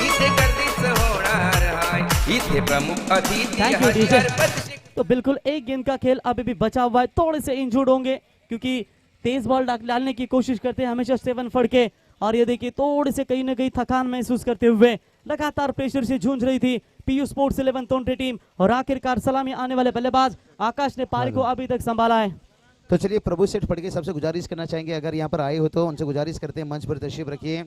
इथे गर्दीच होणार आहे, इथे प्रमुख अतिथी Thank you, DJ. हजर। तो बिल्कुल एक गेंद का खेल अभी भी बचा हुआ है, थोड़े से इंजूर्ड होंगे क्योंकि तेज बॉल डालने की कोशिश करते हैं हमेशा 7 फड़के, और ये देखिए थोड़े से कहीं ना कहीं थकान महसूस करते हुए लगातार प्रेशर से जूझ रही थी पीयू स्पोर्ट्स 11 तोंड्रे टीम, और आखिरकार सलामी आने वाले बल्लेबाज आकाश ने पारी को अभी तक संभाला है। तो चलिए प्रभु सेठ फड़के सबसे गुजारिश करना चाहेंगे, अगर यहाँ पर आए हो तो उनसे गुजारिश करते हैं मंच पर तशरीफ रखिए।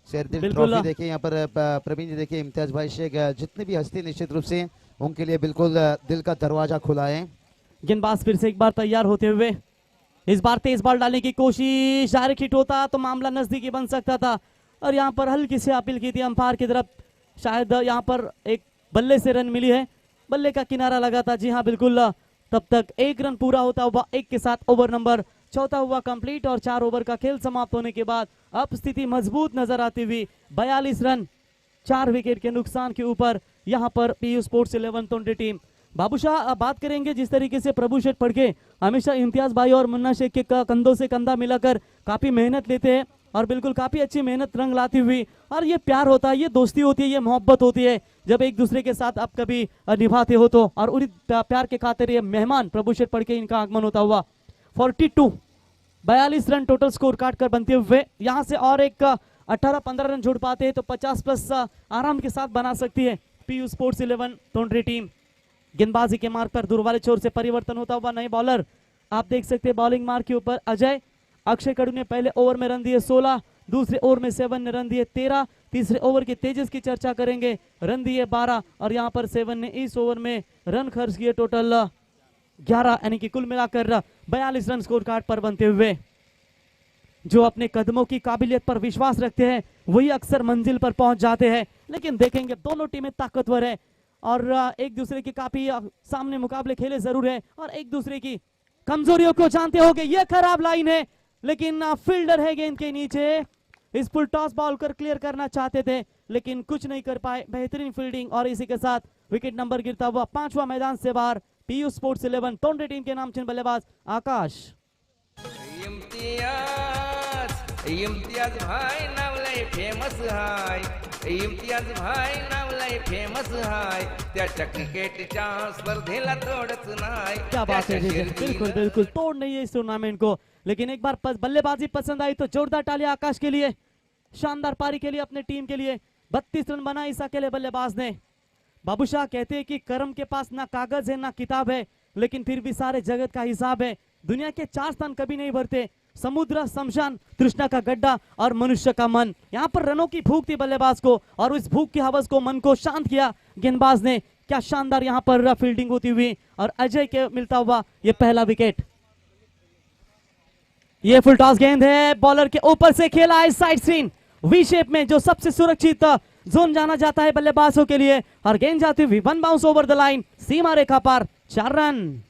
शेरदिल बिल्कुल। ट्रॉफी देखिए यहाँ पर प्रवीण जी देखिए, इम्तियाज भाई शेख, जितने भी हस्ती निश्चित रूप से उनके लिए बिल्कुल दिल का दरवाजा खुला है। गेंदबाज फिर से एक बार तैयार होते हुए, इस बार तेज बॉल डालने की कोशिश, डायरेक्ट हिट होता तो मामला नजदीकी बन सकता था, और यहाँ पर हल्की से अपील की थी अंपायर की तरफ, शायद यहाँ पर एक बल्ले से रन मिली है, बल्ले का किनारा लगा था। जी हाँ बिल्कुल, तब तक 1 रन पूरा होता हुआ 1 के साथ ओवर नंबर 4 हुआ कंप्लीट, और 4 ओवर का खेल समाप्त होने के बाद अब स्थिति मजबूत नजर आती हुई 42 रन 4 विकेट के नुकसान के ऊपर यहाँ पर पीयू स्पोर्ट्स 11 तोंड्रे टीम। बाबूशाह बात करेंगे जिस तरीके से प्रभु शेठ फड़के हमेशा इम्तियाज भाई और मुन्ना शेख के कंधों से कंधा मिलाकर काफी मेहनत लेते हैं, और बिल्कुल काफी अच्छी मेहनत रंग लाती हुई, और ये प्यार होता है, ये दोस्ती होती है, ये मोहब्बत होती है जब एक दूसरे के साथ आप कभी निभाते हो तो, और उन्हीं प्यार के खातिर ये मेहमान प्रभु शेठ फड़के इनका आगमन होता हुआ 42 रन टोटल स्कोर काट कर बनते हुए यहाँ से और एक 18-15 रन जोड़ पाते हैं तो 50 प्लस आराम के साथ बना सकती है पीयू स्पोर्ट्स 11 तोंड्रे टीम। गेंदबाजी के मार्ग पर दूर वाले छोर से परिवर्तन होता हुआ नए बॉलर आप देख सकते हैं बॉलिंग मार्ग के ऊपर अजय। अक्षय कड़ू ने पहले ओवर में रन दिए 16, दूसरे ओवर में 7 ने रन दिए 13, तीसरे ओवर के तेजस की चर्चा करेंगे, रन दिए 12 और यहां पर 7 ने इस ओवर में रन खर्च किए टोटल 11, यानी कि कुल मिलाकर 42 रन स्कोर कार्ड पर बनते हुए। जो अपने कदमों की काबिलियत पर विश्वास रखते हैं वही अक्सर मंजिल पर पहुंच जाते हैं, लेकिन देखेंगे दोनों टीमें ताकतवर है और एक दूसरे के काफी सामने मुकाबले खेले जरूर है और एक दूसरे की कमजोरियों को जानते होंगे। यह खराब लाइन है लेकिन फील्डर है गेंद के नीचे, इस फुल टॉस बॉल कर क्लियर करना चाहते थे लेकिन कुछ नहीं कर पाए। बेहतरीन फील्डिंग और इसी के साथ विकेट नंबर गिरता हुआ 5वां मैदान से बाहर। पीयू स्पोर्ट्स 11 टोंडे टीम के नामचीन बल्लेबाज आकाश। इम्तियाज भाई नाव लय फेमस हाय, इम्तियाज भाई नाव लय फेमस हाय, त्याच्या क्रिकेटच्या स्पर्धेला तोडच नाही। क्या बात है, बिल्कुल बिल्कुल तोड़ नहीं है इस टूर्नामेंट को, लेकिन एक बार बल्लेबाजी पसंद आई तो जोरदार तालियां आकाश के लिए, शानदार पारी के लिए, अपने टीम के लिए। 32 रन बनाए इस अकेले बल्लेबाज ने। बाबूशाह कहते हैं कि कर्म के पास ना कागज है ना किताब है, लेकिन फिर भी सारे जगत का हिसाब है। दुनिया के 4 स्थान कभी नहीं भरते, समुद्र, शमशान, तृष्णा का गड्ढा और मनुष्य का मन। यहाँ पर रनों की भूख थी बल्लेबाज को और उस भूख की हवस को, मन को शांत किया गेंदबाज ने। क्या शानदार यहाँ पर फील्डिंग होती हुई और अजय के मिलता हुआ ये पहला विकेट। ये फुल टॉस गेंद है, बॉलर के ऊपर से खेला है साइड स्क्रीन वी शेप में, जो सबसे सुरक्षित जोन जाना जाता है बल्लेबाजों के लिए, और गेंद जाती हुई 1 बाउंस ओवर द लाइन, सीमा रेखा पर 4 रन।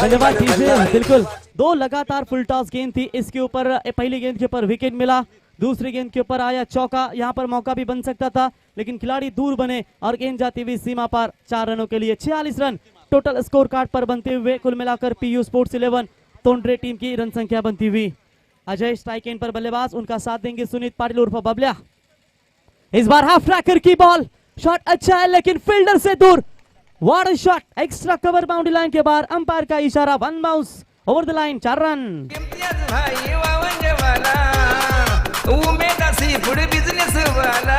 धन्यवाद बिल्कुल 2 लगातार फुल टॉस गेंद थी, इसके ऊपर पहली गेंद के ऊपर विकेट मिला, दूसरी गेंद के ऊपर आया चौका। यहाँ पर मौका भी बन सकता था लेकिन खिलाड़ी दूर बने और गेंद जाती हुई सीमा पर 4 रनों के लिए 46 रन टोटल स्कोर कार्ड पर बनते हुए। कुल मिलाकर पीयू स्पोर्ट्स 11 तोंडरे टीम की रन संख्या बनती हुई। अजय स्ट्राइक एंड पर बल्लेबाज, उनका साथ देंगे सुनीत पाटिल उर्फ बबलिया। इस बार हाफ ट्रैकर की बॉल, शॉट अच्छा है लेकिन फील्डर से दूर। What a shot, extra cover boundary line के बाहर, अंपायर का इशारा, 1 bounce over the line, 4 run. Imtiaz भाई वावंजवाला, उमेदा सी फूड बिजनेस वाला,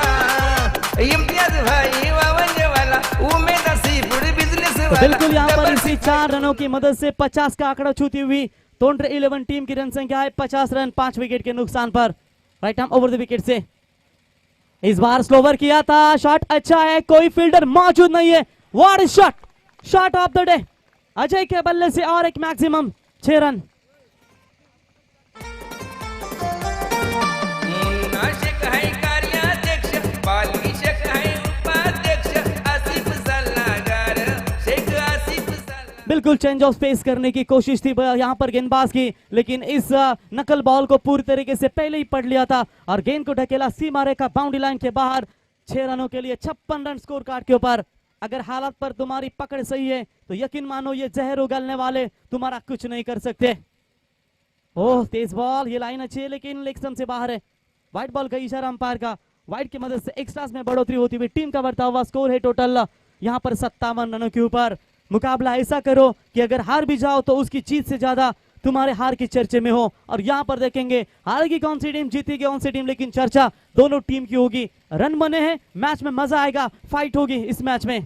इम्तियाज भाई वावंजवाला, उमेदा सी फूड बिजनेस वाला। बिल्कुल यहाँ पर इसी 4 रनों की मदद से 50 का आंकड़ा छूती हुई तोंडरे 11 टीम की रन संख्या है 50 रन 5 विकेट के नुकसान पर। Right arm over the wicket से इस बार स्लोवर किया था, शॉट अच्छा है, कोई फील्डर मौजूद नहीं है। What shot, shot of the day, Ajay के बल्ले से और एक मैक्सिमम 6 रन। नाशिक है कार्याध्यक्ष, बालविषक है उपाध्यक्ष, आसिफ सल्लागार, शेख आसिफ सल्लागार। बिल्कुल चेंज ऑफ स्पेस करने की कोशिश थी यहाँ पर गेंदबाज की, लेकिन इस नकल बॉल को पूरी तरीके से पहले ही पढ़ लिया था और गेंद को ढकेला सीमा रेखा बाउंड्री लाइन के बाहर। 6 रनों के लिए 56 रन स्कोर कार्ड के ऊपर। अगर हालात पर तुम्हारी पकड़ सही है तो यकीन मानो ये जहर उगलने वाले तुम्हारा कुछ नहीं कर सकते। ओह तेज बॉल, ये लाइन अच्छी है लेकिन लेग स्टंप से बाहर है। व्हाइट बॉल का इशारा अंपायर का, व्हाइट की मदद से एक्स्ट्रास में बढ़ोतरी होती हुई टीम का बढ़ता हुआ स्कोर है टोटल यहाँ पर 57 रनों के ऊपर। मुकाबला ऐसा करो कि अगर हार भी जाओ तो उसकी जीत से ज्यादा तुम्हारे हार की चर्चे में हो। और यहाँ पर देखेंगे हारेगी कौन सी टीम, जीतेगी कौन सी टीम, लेकिन चर्चा दोनों टीम की होगी। रन बने हैं, मैच में मजा आएगा, फाइट होगी इस मैच में।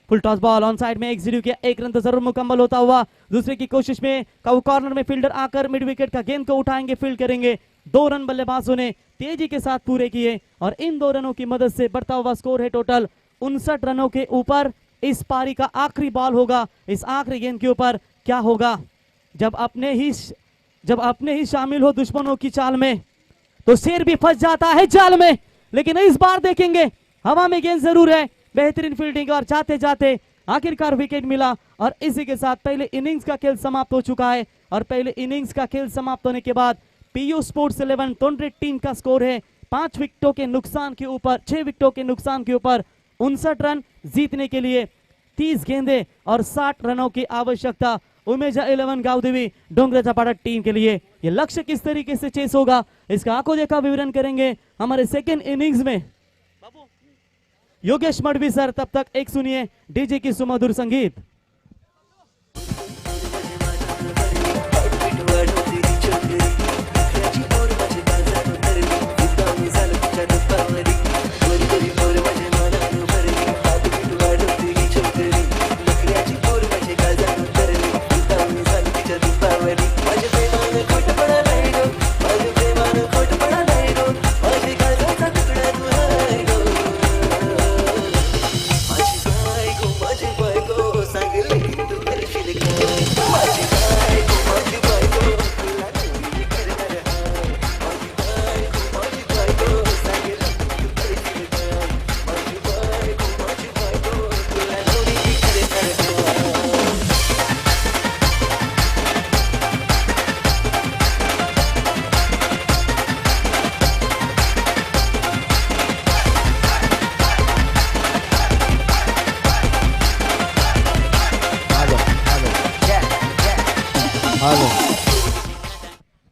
Full toss ball on side में 1-0 किया, 1 रन तो जरूर मुकम्मल होता हुआ। दूसरे की कोशिश में कॉर्नर में फील्डर आकर मिड विकेट का गेंद को उठाएंगे, फील्ड करेंगे। 2 रन बल्लेबाजों ने तेजी के साथ पूरे किए और इन 2 रनों की मदद से बढ़ता हुआ स्कोर है टोटल 59 रनों के ऊपर। इस पारी का आखिरी बॉल होगा, इस आखिरी गेंद के ऊपर क्या होगा। जब अपने ही शामिल हो दुश्मनों की चाल में तो शेर भी फंस जाता है जाल में, लेकिन इस बार देखेंगे हवा में गेंद जरूर है, बेहतरीन फील्डिंग और जाते जाते आखिरकार विकेट मिला। और इसी के साथ पहले इनिंग्स का खेल समाप्त हो चुका है और पहले इनिंग्स का खेल समाप्त होने के बाद पीयू स्पोर्ट्स 11 तोंडरे टीम का स्कोर है 5 विकेटों के नुकसान के ऊपर, 6 विकेटों के नुकसान के ऊपर 59 रन जीतने के लिए 30 गेंदें और 60 रनों की आवश्यकता उमेजा 11 गावदेवी डोंगरे चपाटा टीम के लिए। ये लक्ष्य किस तरीके से चेस होगा इसका आंखों देखा विवरण करेंगे हमारे सेकेंड इनिंग्स में योगेश मडवी सर। तब तक एक सुनिए डीजे की सुमधुर संगीत।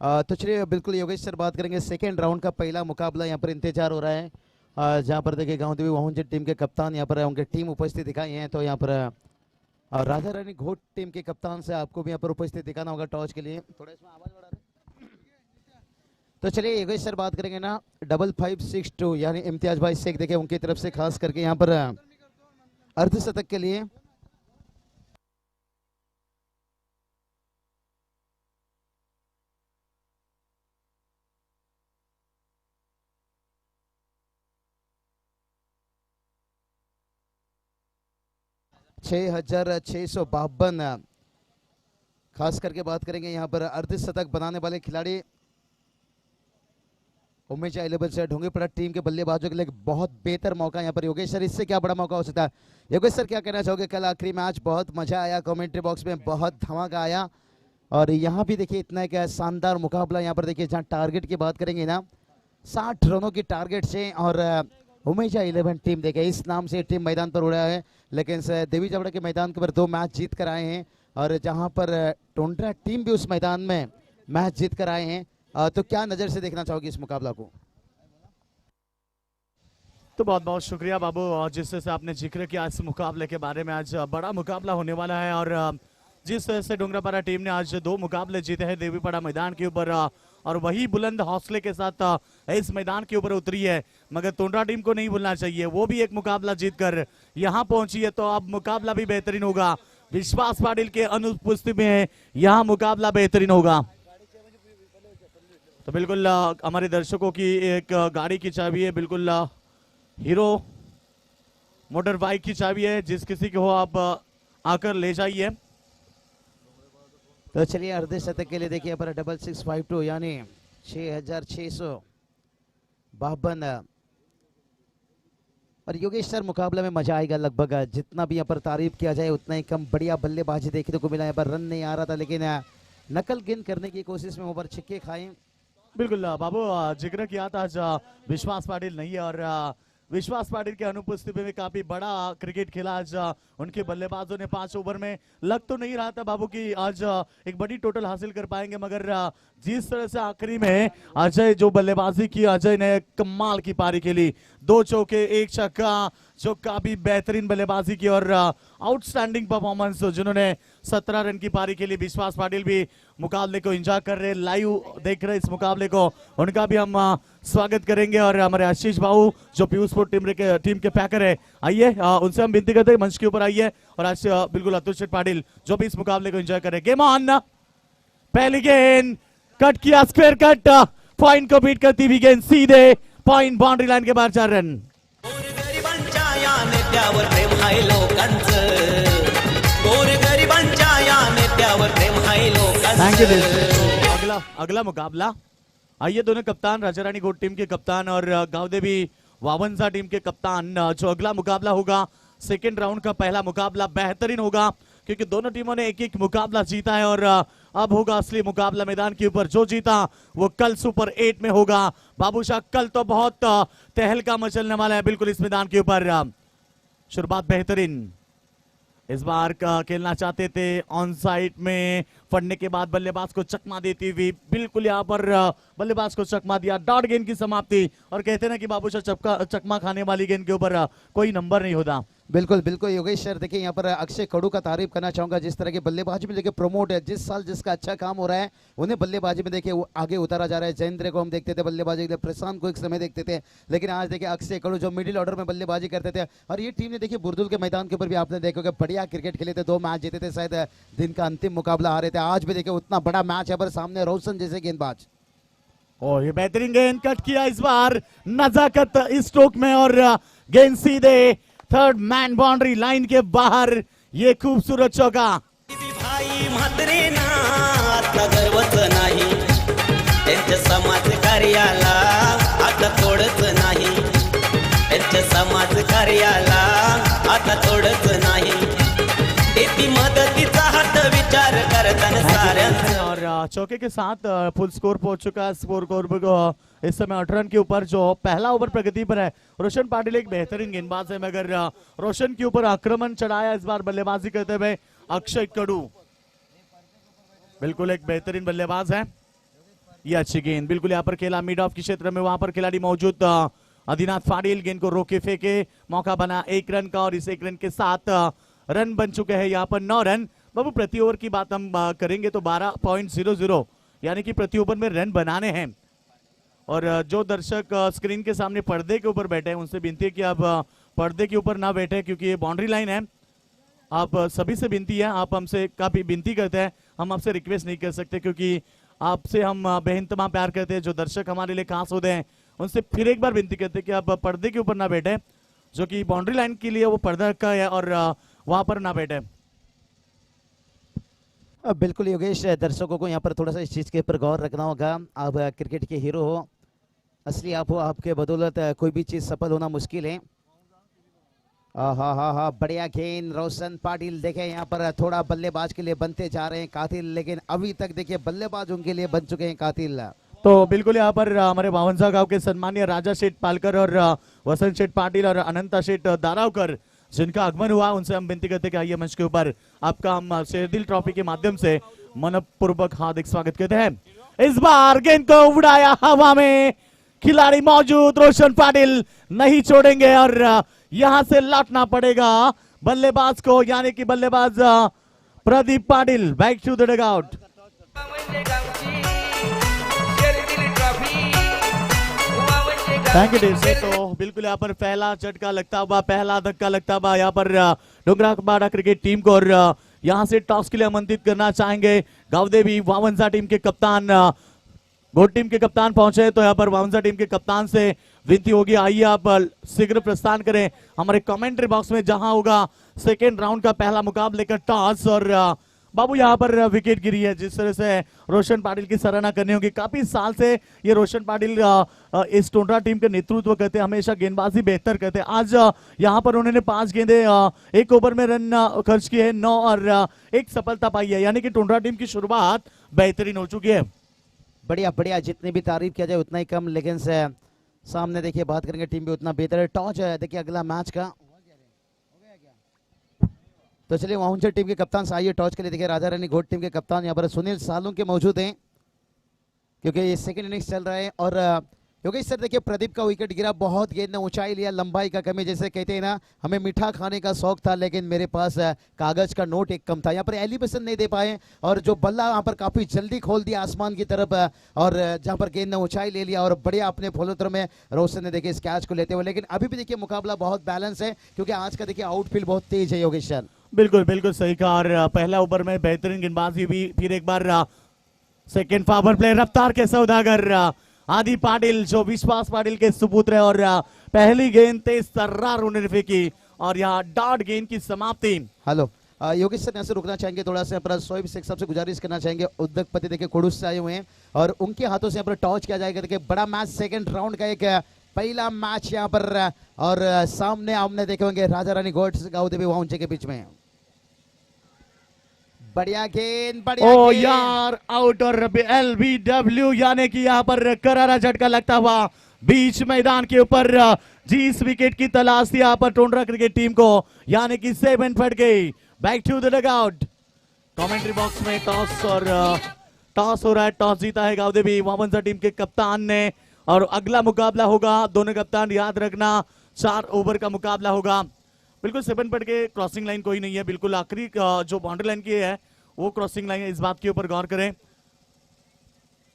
तो चलिए बिल्कुल योगेश सर बात करेंगे सेकेंड राउंड का पहला मुकाबला यहाँ पर इंतजार हो रहा है, जहाँ पर देखिए गांव देवी वाहन टीम के कप्तान यहाँ पर उनके टीम उपस्थित दिखाई है। तो यहाँ पर राधा रानी घोट टीम के कप्तान से आपको भी यहाँ पर उपस्थित दिखाना होगा टॉस के लिए। थोड़ा इसमें आवाज बढ़ा दें। तो चलिए योगेश सर बात करेंगे ना 5562 यानी इम्तियाज भाई शेख देखिए उनकी तरफ से खास करके यहाँ पर अर्धशतक के लिए। छह 6,652 खास करके बात करेंगे यहाँ पर अर्धशतक बनाने वाले खिलाड़ी उमेश 11 से ढोंगीपड़ा टीम के बल्लेबाजों के लिए एक बहुत बेहतर मौका यहाँ पर। योगेश सर इससे क्या बड़ा मौका हो सकता है? योगेश सर क्या कहना चाहोगे? कल आखिरी मैच बहुत मजा आया, कमेंट्री बॉक्स में बहुत धमाका आया और यहाँ भी देखिए इतना एक शानदार मुकाबला यहाँ पर देखिए जहाँ टारगेट की बात करेंगे ना 60 रनों की टारगेट से और उमेश 11 टीम देखिए इस नाम से टीम मैदान पर उड़ा है, लेकिन देवी जबड़ा के मैदान के ऊपर 2 मैच जीत कर आए हैं और जहां पर टोंड्रा टीम भी उस मैदान में मैच जीत कर आए हैं। तो क्या नजर से देखना चाहोगे इस मुकाबला को? तो बहुत बहुत शुक्रिया बाबू, और जिस तरह से आपने जिक्र किया इस मुकाबले के बारे में। आज बड़ा मुकाबला होने वाला है और जिस तरह से डोंगरापारा टीम ने आज 2 मुकाबले जीते हैं देवीपाड़ा मैदान के ऊपर और वही बुलंद हौसले के साथ इस मैदान के ऊपर उतरी है, मगर टोंड्रा टीम को नहीं भूलना चाहिए, वो भी एक मुकाबला जीतकर यहाँ पहुंची है। तो अब मुकाबला भी बेहतरीन होगा। विश्वास पाटिल के अनुपस्थिति में यहाँ मुकाबला बेहतरीन होगा। तो बिल्कुल हमारे दर्शकों की एक गाड़ी की चाबी है, बिल्कुल हीरो मोटर बाइक की चाबी है, जिस किसी को हो आप आकर ले जाइए। तो चलिए अर्धशतक के लिए देखिए पर 6652 यानी 6,652 और योगेश सर मुकाबले में मजा आएगा। लगभग जितना भी यहाँ पर तारीफ किया जाए उतना ही कम। बढ़िया बल्लेबाजी देखने को मिला, यहाँ पर रन नहीं आ रहा था लेकिन नकल गेंद करने की कोशिश में ओवर छिक्के खाए। बिल्कुल बाबू, जिक्र किया था आज विश्वास पाटिल नहीं है और विश्वास पाटिल के अनुपस्थिति में काफी बड़ा क्रिकेट खेला आज उनके बल्लेबाजों ने। 5 ओवर में लग तो नहीं रहा था बाबू की आज एक बड़ी टोटल हासिल कर पाएंगे, मगर जिस तरह से आखिरी में अजय जो बल्लेबाजी की, अजय ने कमाल की पारी खेली, 2 चौके 1 छक्का, जो काफी बेहतरीन बल्लेबाजी की और आउटस्टैंडिंग परफॉर्मेंस जिन्होंने 17 रन की पारी खेली। विश्वास पाटिल भी मुकाबले को एंजॉय कर रहे, लाइव देख रहे इस मुकाबले को, उनका भी हम स्वागत करेंगे। और हमारे आशीष बाबू जो पीयूष स्पोर्ट टीम के पैकर है, आइए उनसे हम विनती करते हैं मंच के ऊपर आइए। और आज बिल्कुल अतुल शेठ पाटिल जो भी इस मुकाबले को एंजॉय कर रहे। गेम ऑन, पहली गेंद कट किया, स्क्वायर कट, पॉइंट को बीट करती हुई गेंद सीधे पॉइंट बाउंड्री लाइन के बाहर 4 रन। गोरगरिबांच्या या नेत्यावर प्रेम आहे लोकांचं, गोरगरिबांच्या या नेत्यावर प्रेम आहे लोकांचं। अगला मुकाबला, आइए दोनों कप्तान, राजा रानी घोट टीम के कप्तान और गांवदेवी वावंजा टीम के कप्तान, जो अगला मुकाबला होगा सेकेंड राउंड का पहला मुकाबला बेहतरीन होगा क्योंकि दोनों टीमों ने एक मुकाबला जीता है और अब होगा असली मुकाबला मैदान के ऊपर। जो जीता वो कल सुपर 8 में होगा। बाबूशाह कल तो बहुत तहलका मचलने वाला है बिल्कुल इस मैदान के ऊपर। शुरुआत बेहतरीन, इस बार खेलना चाहते थे ऑन साइड में, पड़ने के बाद बल्लेबाज को चकमा देती हुई, बिल्कुल यहाँ पर बल्लेबाज को चकमा दिया, डॉट गेंद की समाप्ति। और कहते ना कि बाबूशाह चकमा खाने वाली गेंद के ऊपर कोई नंबर नहीं होता। बिल्कुल बिल्कुल योगेश सर, देखिए यहाँ पर अक्षय खड़ू का तारीफ करना चाहूंगा, जिस तरह के बल्लेबाजी में देखिए प्रमोट है, जिस साल जिसका अच्छा काम हो रहा है उन्हें बल्लेबाजी में देखिए वो आगे उतारा जा रहा है। जयेंद्र को हम देखते थे बल्लेबाजी के लिए, प्रशांत को एक समय देखते थे, लेकिन आज देखिए अक्षय खड़ू जो मिडिल ऑर्डर में बल्लेबाजी करते थे। और ये टीम ने देखिए बुरदुल के मैदान के ऊपर भी आपने देखा बढ़िया क्रिकेट खेले थे, 2 मैच जीते थे, शायद दिन का अंतिम मुकाबला हारे थे। आज भी देखिए उतना बड़ा मैच है पर सामने रोशन जैसे गेंदबाज। और ये बेहतरीन गेंद कट किया इस बार नजाकत इस स्ट्रोक में और गेंद सीधे 3rd मैन बाउंड्री लाइन के बाहर। ये खूबसूरत चौका। भाई म्हात्रेना आता गर्वच नाही, त्यांच्या समाज कार्याला आता थोडंच नाही, त्यांच्या समाज कार्याला आता थोडंच नाही, देती मदतीचा हात विचार करताना साऱ्यांचा। और चौके के साथ फुल स्कोर पहुंच चुका है। स्कोर इस समय 8 रन के ऊपर, जो पहला ओवर प्रगति पर है। रोशन पाटिल एक बेहतरीन गेंदबाज है, मगर रोशन के ऊपर आक्रमण चढ़ाया इस बार बल्लेबाजी करते हुए अक्षय खड़ू, बिल्कुल एक बेहतरीन बल्लेबाज है। ये अच्छी गेंद, बिल्कुल यहाँ पर खेला मिड ऑफ के क्षेत्र में, वहां पर खिलाड़ी मौजूद आदिनाथ पाटिल गेंद को रोके फेंके, मौका बना 1 रन का और इस 1 रन के साथ रन बन चुके हैं यहाँ पर 9 रन। बाबू प्रति ओवर की बात हम करेंगे तो 12.00 यानी कि प्रति ओवर में रन बनाने हैं। और जो दर्शक स्क्रीन के सामने पर्दे के ऊपर बैठे हैं उनसे विनती है कि आप पर्दे के ऊपर ना बैठे, क्योंकि ये बाउंड्री लाइन है। आप सभी से विनती है, आप हमसे काफी विनती करते हैं, हम आपसे रिक्वेस्ट नहीं कर सकते क्योंकि आपसे हम बेइंतहा प्यार करते हैं। जो दर्शक हमारे लिए खास होते हैं उनसे फिर एक बार विनती करते हैं कि आप पर्दे के ऊपर ना बैठे, जो कि बाउंड्री लाइन के लिए वो पर्दा रखा है और वहां पर ना बैठे। बिल्कुल योगेश, दर्शकों को यहाँ पर थोड़ा सा इस चीज़ के ऊपर गौर रखना होगा। आप क्रिकेट के हीरो हो, असली आप हो, आपके बदौलत कोई भी चीज़ सफल होना मुश्किल है। हा बढ़िया गेंद रोशन पाटिल, देखें यहाँ पर थोड़ा बल्लेबाज के लिए बनते जा रहे हैं कातिल, लेकिन अभी तक देखिए बल्लेबाज उनके लिए बन चुके हैं कातिल। तो बिल्कुल यहाँ पर हमारे बावनसा गांव के सम्मानीय राजा शेठ पालकर और वसंत शेठ पाटिल और अनंता शेठ दारावकर जिनका आगमन हुआ, उनसे हम विनती करते हैं कि आइए मंच के ऊपर आपका हम शेरदिल ट्रॉफी के माध्यम से मनपूर्वक हार्दिक स्वागत करते हैं। इस बार गेंद को उड़ाया हवा में, खिलाड़ी मौजूद रोशन पाटिल नहीं छोड़ेंगे और यहां से लौटना पड़ेगा बल्लेबाज को, यानी कि बल्लेबाज Pradeep Patil. Back to the dugout. म्हणजे गावची शेरदिल ट्रॉफी म्हणजे थैंक यू से। तो बिल्कुल यहाँ पर पहला झटका लगता हुआ, पहला धक्का लगता हुआ यहाँ पर डोंगराबाड़ा क्रिकेट टीम को, और यहाँ से टॉस के लिए आमंत्रित करना चाहेंगे गावदेवी वावंजा टीम के कप्तान। गोट टीम के कप्तान पहुंचे तो यहाँ पर वावंजा टीम के कप्तान से विनती होगी, आइए आप शीघ्र प्रस्थान करें हमारे कमेंट्री बॉक्स में, जहां होगा सेकेंड राउंड का पहला मुकाबले का टॉस। और बाबू यहाँ पर विकेट गिरी है, जिस तरह से रोशन पाटिल की सराहना करनी होगी। काफी साल से ये रोशन पाटिल इस टोंडरा टीम के नेतृत्व करते हैं, हमेशा गेंदबाजी बेहतर करते हैं। आज यहाँ पर उन्होंने 5 गेंदे 1 ओवर में रन खर्च किए हैं, 9 और 1 सफलता पाई है, यानी कि टोंडरा टीम की शुरुआत बेहतरीन हो चुकी है। बढ़िया बढ़िया, जितनी भी तारीफ किया जाए उतना ही कम, लेकिन से सामने देखिए बात करेंगे टीम भी उतना बेहतर है। टॉस है देखिए अगला मैच का, तो चलिए वाउंजा टीम के कप्तान से आइए टॉस के लिए। देखिए राजा रानी घोट टीम के कप्तान यहाँ पर सुनील सालों के मौजूद हैं, क्योंकि ये सेकंड इनिंग्स चल रहा है। और योगेश सर देखिए प्रदीप का विकेट गिरा, बहुत गेंद ने ऊंचाई लिया, लंबाई का कमी, जैसे कहते हैं ना हमें मीठा खाने का शौक था लेकिन मेरे पास कागज का नोट एक कम था। यहाँ पर एलिवेशन नहीं दे पाए और जो बल्ला यहाँ पर काफी जल्दी खोल दिया आसमान की तरफ, और जहाँ पर गेंद ने ऊंचाई ले लिया और बढ़िया अपने फॉलोथ्रो में रोशन ने देखिए इस कैच को लेते हुए। लेकिन अभी भी देखिए मुकाबला बहुत बैलेंस है, क्योंकि आज का देखिए आउटफील्ड बहुत तेज है योगेश सर। बिल्कुल बिल्कुल सही कहा, और पहला ओवर में बेहतरीन गेंदबाजी भी, फिर एक बार सेकेंड पावर प्ले, रफ्तार के सौदागर आदि पाटिल जो विश्वास पाटिल के सुपुत्र है, और पहली गेंद तेज तर्रार उन्होंने फेंकी और यहाँ डॉट गेंद की समाप्ति। हेलो योगेश सर यहाँ से रुकना चाहेंगे थोड़ा सा, पर शोएब शेख साहब से गुजारिश करना चाहेंगे, उद्योगपति देखिए कोडूस से आए हुए हैं और उनके हाथों से यहाँ पर टॉस किया जाएगा। देखिए बड़ा मैच, सेकंड राउंड का एक पहला मैच यहाँ पर, और सामने आमने देखे होंगे राजा रानी घोट गावदेवी वाउंजे के बीच में। बढ़िया गेंद, बढ़िया ओ गेंद। यार आउट, और LBW यानी कि यहाँ पर करारा झटका लगता हुआ बीच मैदान के ऊपर। जिस विकेट की तलाश थी यहाँ पर टोंडरा क्रिकेट टीम को, यानी कि 7 फट गई। Back to the dugout. Commentary box में टॉस, और टॉस हो रहा है, टॉस जीता है गावदेवी वावंजा टीम के कप्तान ने, और अगला मुकाबला होगा दोनों कप्तान याद रखना 4 ओवर का मुकाबला होगा। बिल्कुल 7 फट के क्रॉसिंग लाइन कोई नहीं है, बिल्कुल आखिरी जो बाउंड्री लाइन की है वो क्रॉसिंग लाइन है, इस बात के ऊपर गौर करें।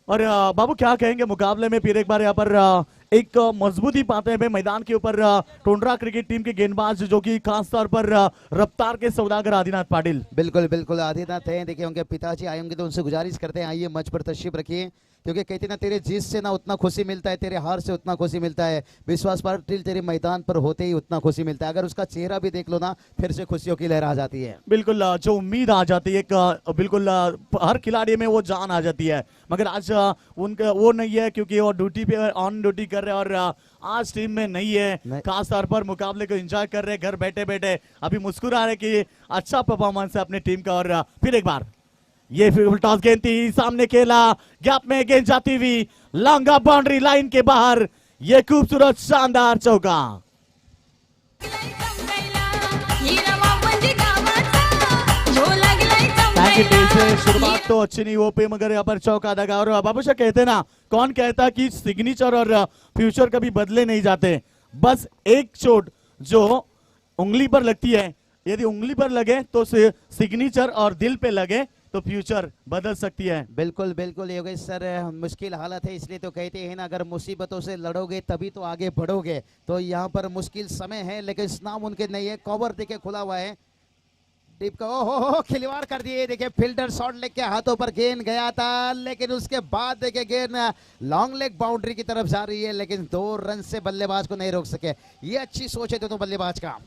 और बाबू क्या कहेंगे मुकाबले में, फिर एक बार यहाँ पर एक मजबूती पाते हैं मैदान के ऊपर टोंडरा क्रिकेट टीम के गेंदबाज, जो कि खास तौर पर रफ्तार के सौदागर आदिनाथ पाटिल। बिल्कुल बिल्कुल आदिनाथ हैं, देखिए उनके पिताजी आए होंगे तो उनसे गुजारिश करते हैं आइए मंच पर तशरीफ रखिए, क्योंकि कहते ना तेरे जीत से ना उतना खुशी मिलता है, तेरे हार से उतना खुशी मिलता है, विश्वास पाटिल तेरे मैदान पर होते ही उतना खुशी मिलता है। अगर उसका चेहरा भी देख लो ना, फिर से खुशियों की लहर आ जाती है। बिल्कुल जो उम्मीद आ जाती है, बिल्कुल हर खिलाड़ी में वो जान आ जाती है, मगर आज उनका वो नहीं है, क्योंकि वो ड्यूटी पे ऑन ड्यूटी कर रहे हैं और आज टीम में नहीं है। खास तौर पर मुकाबले को एंजॉय कर रहे, घर बैठे बैठे अभी मुस्कुरा रहे कि अच्छा परफॉर्मेंस है अपनी टीम का। और फिर एक बार ये फिर टॉस गेंद थी, सामने खेला, गैप में गेंद जाती हुई लॉन्ग बाउंड्री लाइन के बाहर, ये खूबसूरत शानदार चौका। हिरवा म्हणजे गावाचा झोला गेलाय थैंक कि पीछे शुरुआत तो अच्छी नहीं हो पाई मगर यहाँ पर चौका दगा। और बाबूशाह कहते ना, कौन कहता कि सिग्नेचर और फ्यूचर कभी बदले नहीं जाते, बस एक चोट जो उंगली पर लगती है, यदि उंगली पर लगे तो सिग्नेचर और दिल पे लगे तो फ्यूचर बदल सकती है। बिल्कुल बिल्कुल योगेश सर, मुश्किल हालत है, इसलिए तो कहते हैं ना, अगर मुसीबतों से लड़ोगे तभी तो आगे बढ़ोगे। तो यहाँ पर मुश्किल समय है लेकिन नामुमकिन नहीं है। कवर देखिए खुला हुआ है, टिप का हो खिलवाड़ कर दिए। देखिए फील्डर शॉट लेके हाथों पर गेंद गया था, लेकिन उसके बाद देखिए गेंद लॉन्ग लेग बाउंड्री की तरफ जा रही है, लेकिन 2 रन से बल्लेबाज को नहीं रोक सके। ये अच्छी सोच है दोनों बल्लेबाज का।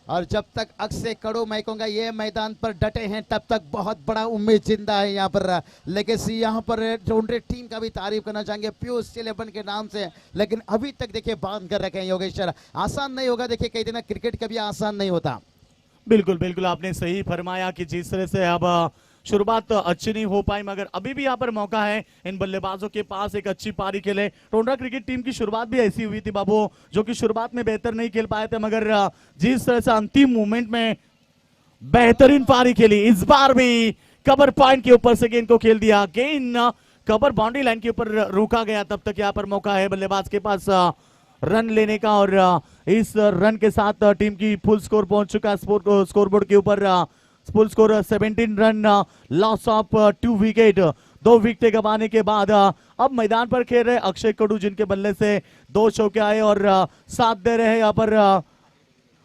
और जब तक अक्षय कड़ू मैं कहूंगा ये मैदान पर डटे हैं तब तक बहुत बड़ा उम्मीद जिंदा है यहाँ पर। लेकिन यहाँ पर टोंडे टीम का भी तारीफ करना चाहेंगे पीयूष चिलेबन के नाम से, लेकिन अभी तक देखिए बांध कर रखे हैं योगेश सर। आसान नहीं होगा, देखिए कई दिन क्रिकेट कभी आसान नहीं होता। बिल्कुल बिल्कुल आपने सही फरमाया कि जिस तरह से अब शुरुआत अच्छी नहीं हो पाई मगर अभी भी यहाँ पर मौका है इन बल्लेबाजों के पास एक अच्छी पारी खेले। टोंडा क्रिकेट टीम की शुरुआत भी ऐसी हुई थी बाबू, जो कि शुरुआत में बेहतर नहीं खेल पाए थे मगर जिस तरह से अंतिम मोमेंट में बेहतरीन पारी खेली। इस बार भी कवर पॉइंट के ऊपर से गेंद को खेल दिया, गेंद कवर बाउंड्री लाइन के ऊपर रोका गया। तब तक यहाँ पर मौका है बल्लेबाज के पास रन लेने का और इस रन के साथ टीम की फुल स्कोर पहुंच चुका है स्कोरबोर्ड के ऊपर। Full score 17 run, loss of 2 wicket. 2 wicket गंवाने के बाद अब मैदान पर खेल रहे अक्षय कड़ू, जिनके बल्ले से 2 चौके आए और साथ दे रहे हैं यहाँ पर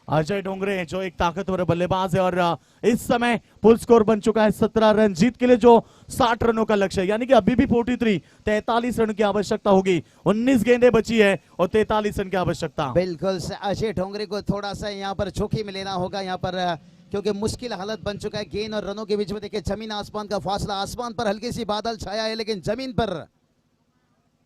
अजय डोंगरे, जो एक ताकतवर बल्लेबाज है। और इस समय फुल स्कोर बन चुका है 17 रन, जीत के लिए जो 60 रनों का लक्ष्य है, यानी कि अभी भी 43 रन की आवश्यकता होगी। 19 गेंदें बची है और 43 रन की आवश्यकता। बिल्कुल अजय डोंगरे को थोड़ा सा यहाँ पर जोखिम में लेना होगा यहाँ पर, क्योंकि मुश्किल हालत बन चुका है। गेंद और रनों के बीच में देखिए जमीन आसमान का फासला। आसमान पर हल्की सी बादल छाया है लेकिन जमीन पर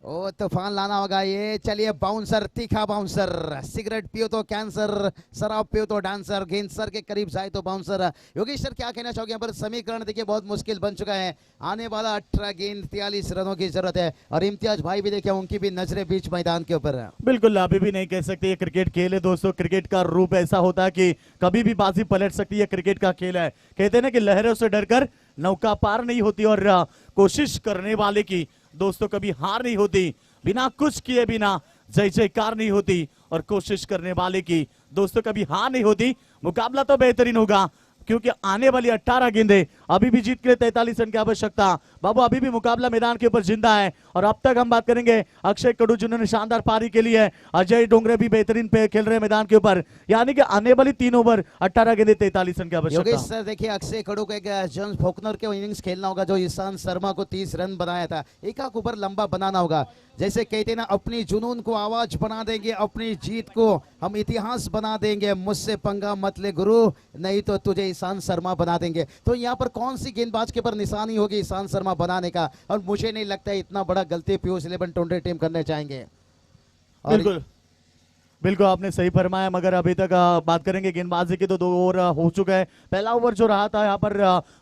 ओ तूफान लाना होगा। ये चलिए बाउंसर, तीखा बाउंसर, सिगरेट पियो तो कैंसर, शराब पियो तो डांसर, गेंद सर के करीब जाए तो बाउंसर। योगेश सर क्या कहना चाहोगे यहाँ पर? समीकरण देखिए बहुत मुश्किल बन चुका है। आने वाला 18 गेंद 43 रनों की जरूरत है। और इम्तियाज भाई भी देखिए उनकी भी नजरें बीच मैदान के ऊपर है। बिल्कुल अभी भी नहीं कह सकते ये क्रिकेट खेल है दोस्तों। क्रिकेट का रूप ऐसा होता है कि कभी भी बाजी पलट सकती है, क्रिकेट का खेल है। कहते हैं ना कि लहरों से डरकर नौका पार नहीं होती और कोशिश करने वाले की दोस्तों कभी हार नहीं होती। बिना कुछ किए बिना जय जयकार नहीं होती और कोशिश करने वाले की दोस्तों कभी हार नहीं होती। मुकाबला तो बेहतरीन होगा क्योंकि आने वाली 18 गेंदें, अभी भी जीत के लिए 43 रन की आवश्यकता। बाबू अभी भी मुकाबला मैदान के ऊपर जिंदा है। और अब तक हम बात करेंगे अक्षय कड़ू जिन्होंने शानदार पारी के लिए, अजय डोंगरे भी बेहतरीन पे खेल रहे मैदान के ऊपर, यानी कि आने वाली 3 ओवर 18 गेंदें 43 रन की आवश्यकता। योगेश सर देखिए अक्षय कड़ू को एक जॉन फॉकनर के इनिंग्स खेलना होगा जो ईशांत शर्मा को 30 रन बनाया था। एक ओवर लंबा बनाना होगा। जैसे कहते ना अपनी जुनून को आवाज बना देंगे, अपनी जीत को हम इतिहास बना देंगे। मुझसे पंगा मत ले गुरु, नहीं तो तुझे ईशांत शर्मा बना देंगे। तो यहाँ पर कौन सी गेंदबाज के पर निशानी होगी ईशांत शर्मा बनाने का? और मुझे नहीं लगता है इतना बड़ा गलती पीयूष चिलेबन टोंडे टीम करने चाहेंगे। बिल्कुल बिल्कुल आपने सही फरमाया। मगर अभी तक बात करेंगे गेंदबाजी की तो 2 ओवर हो चुका है। पहला ओवर जो रहा था यहाँ पर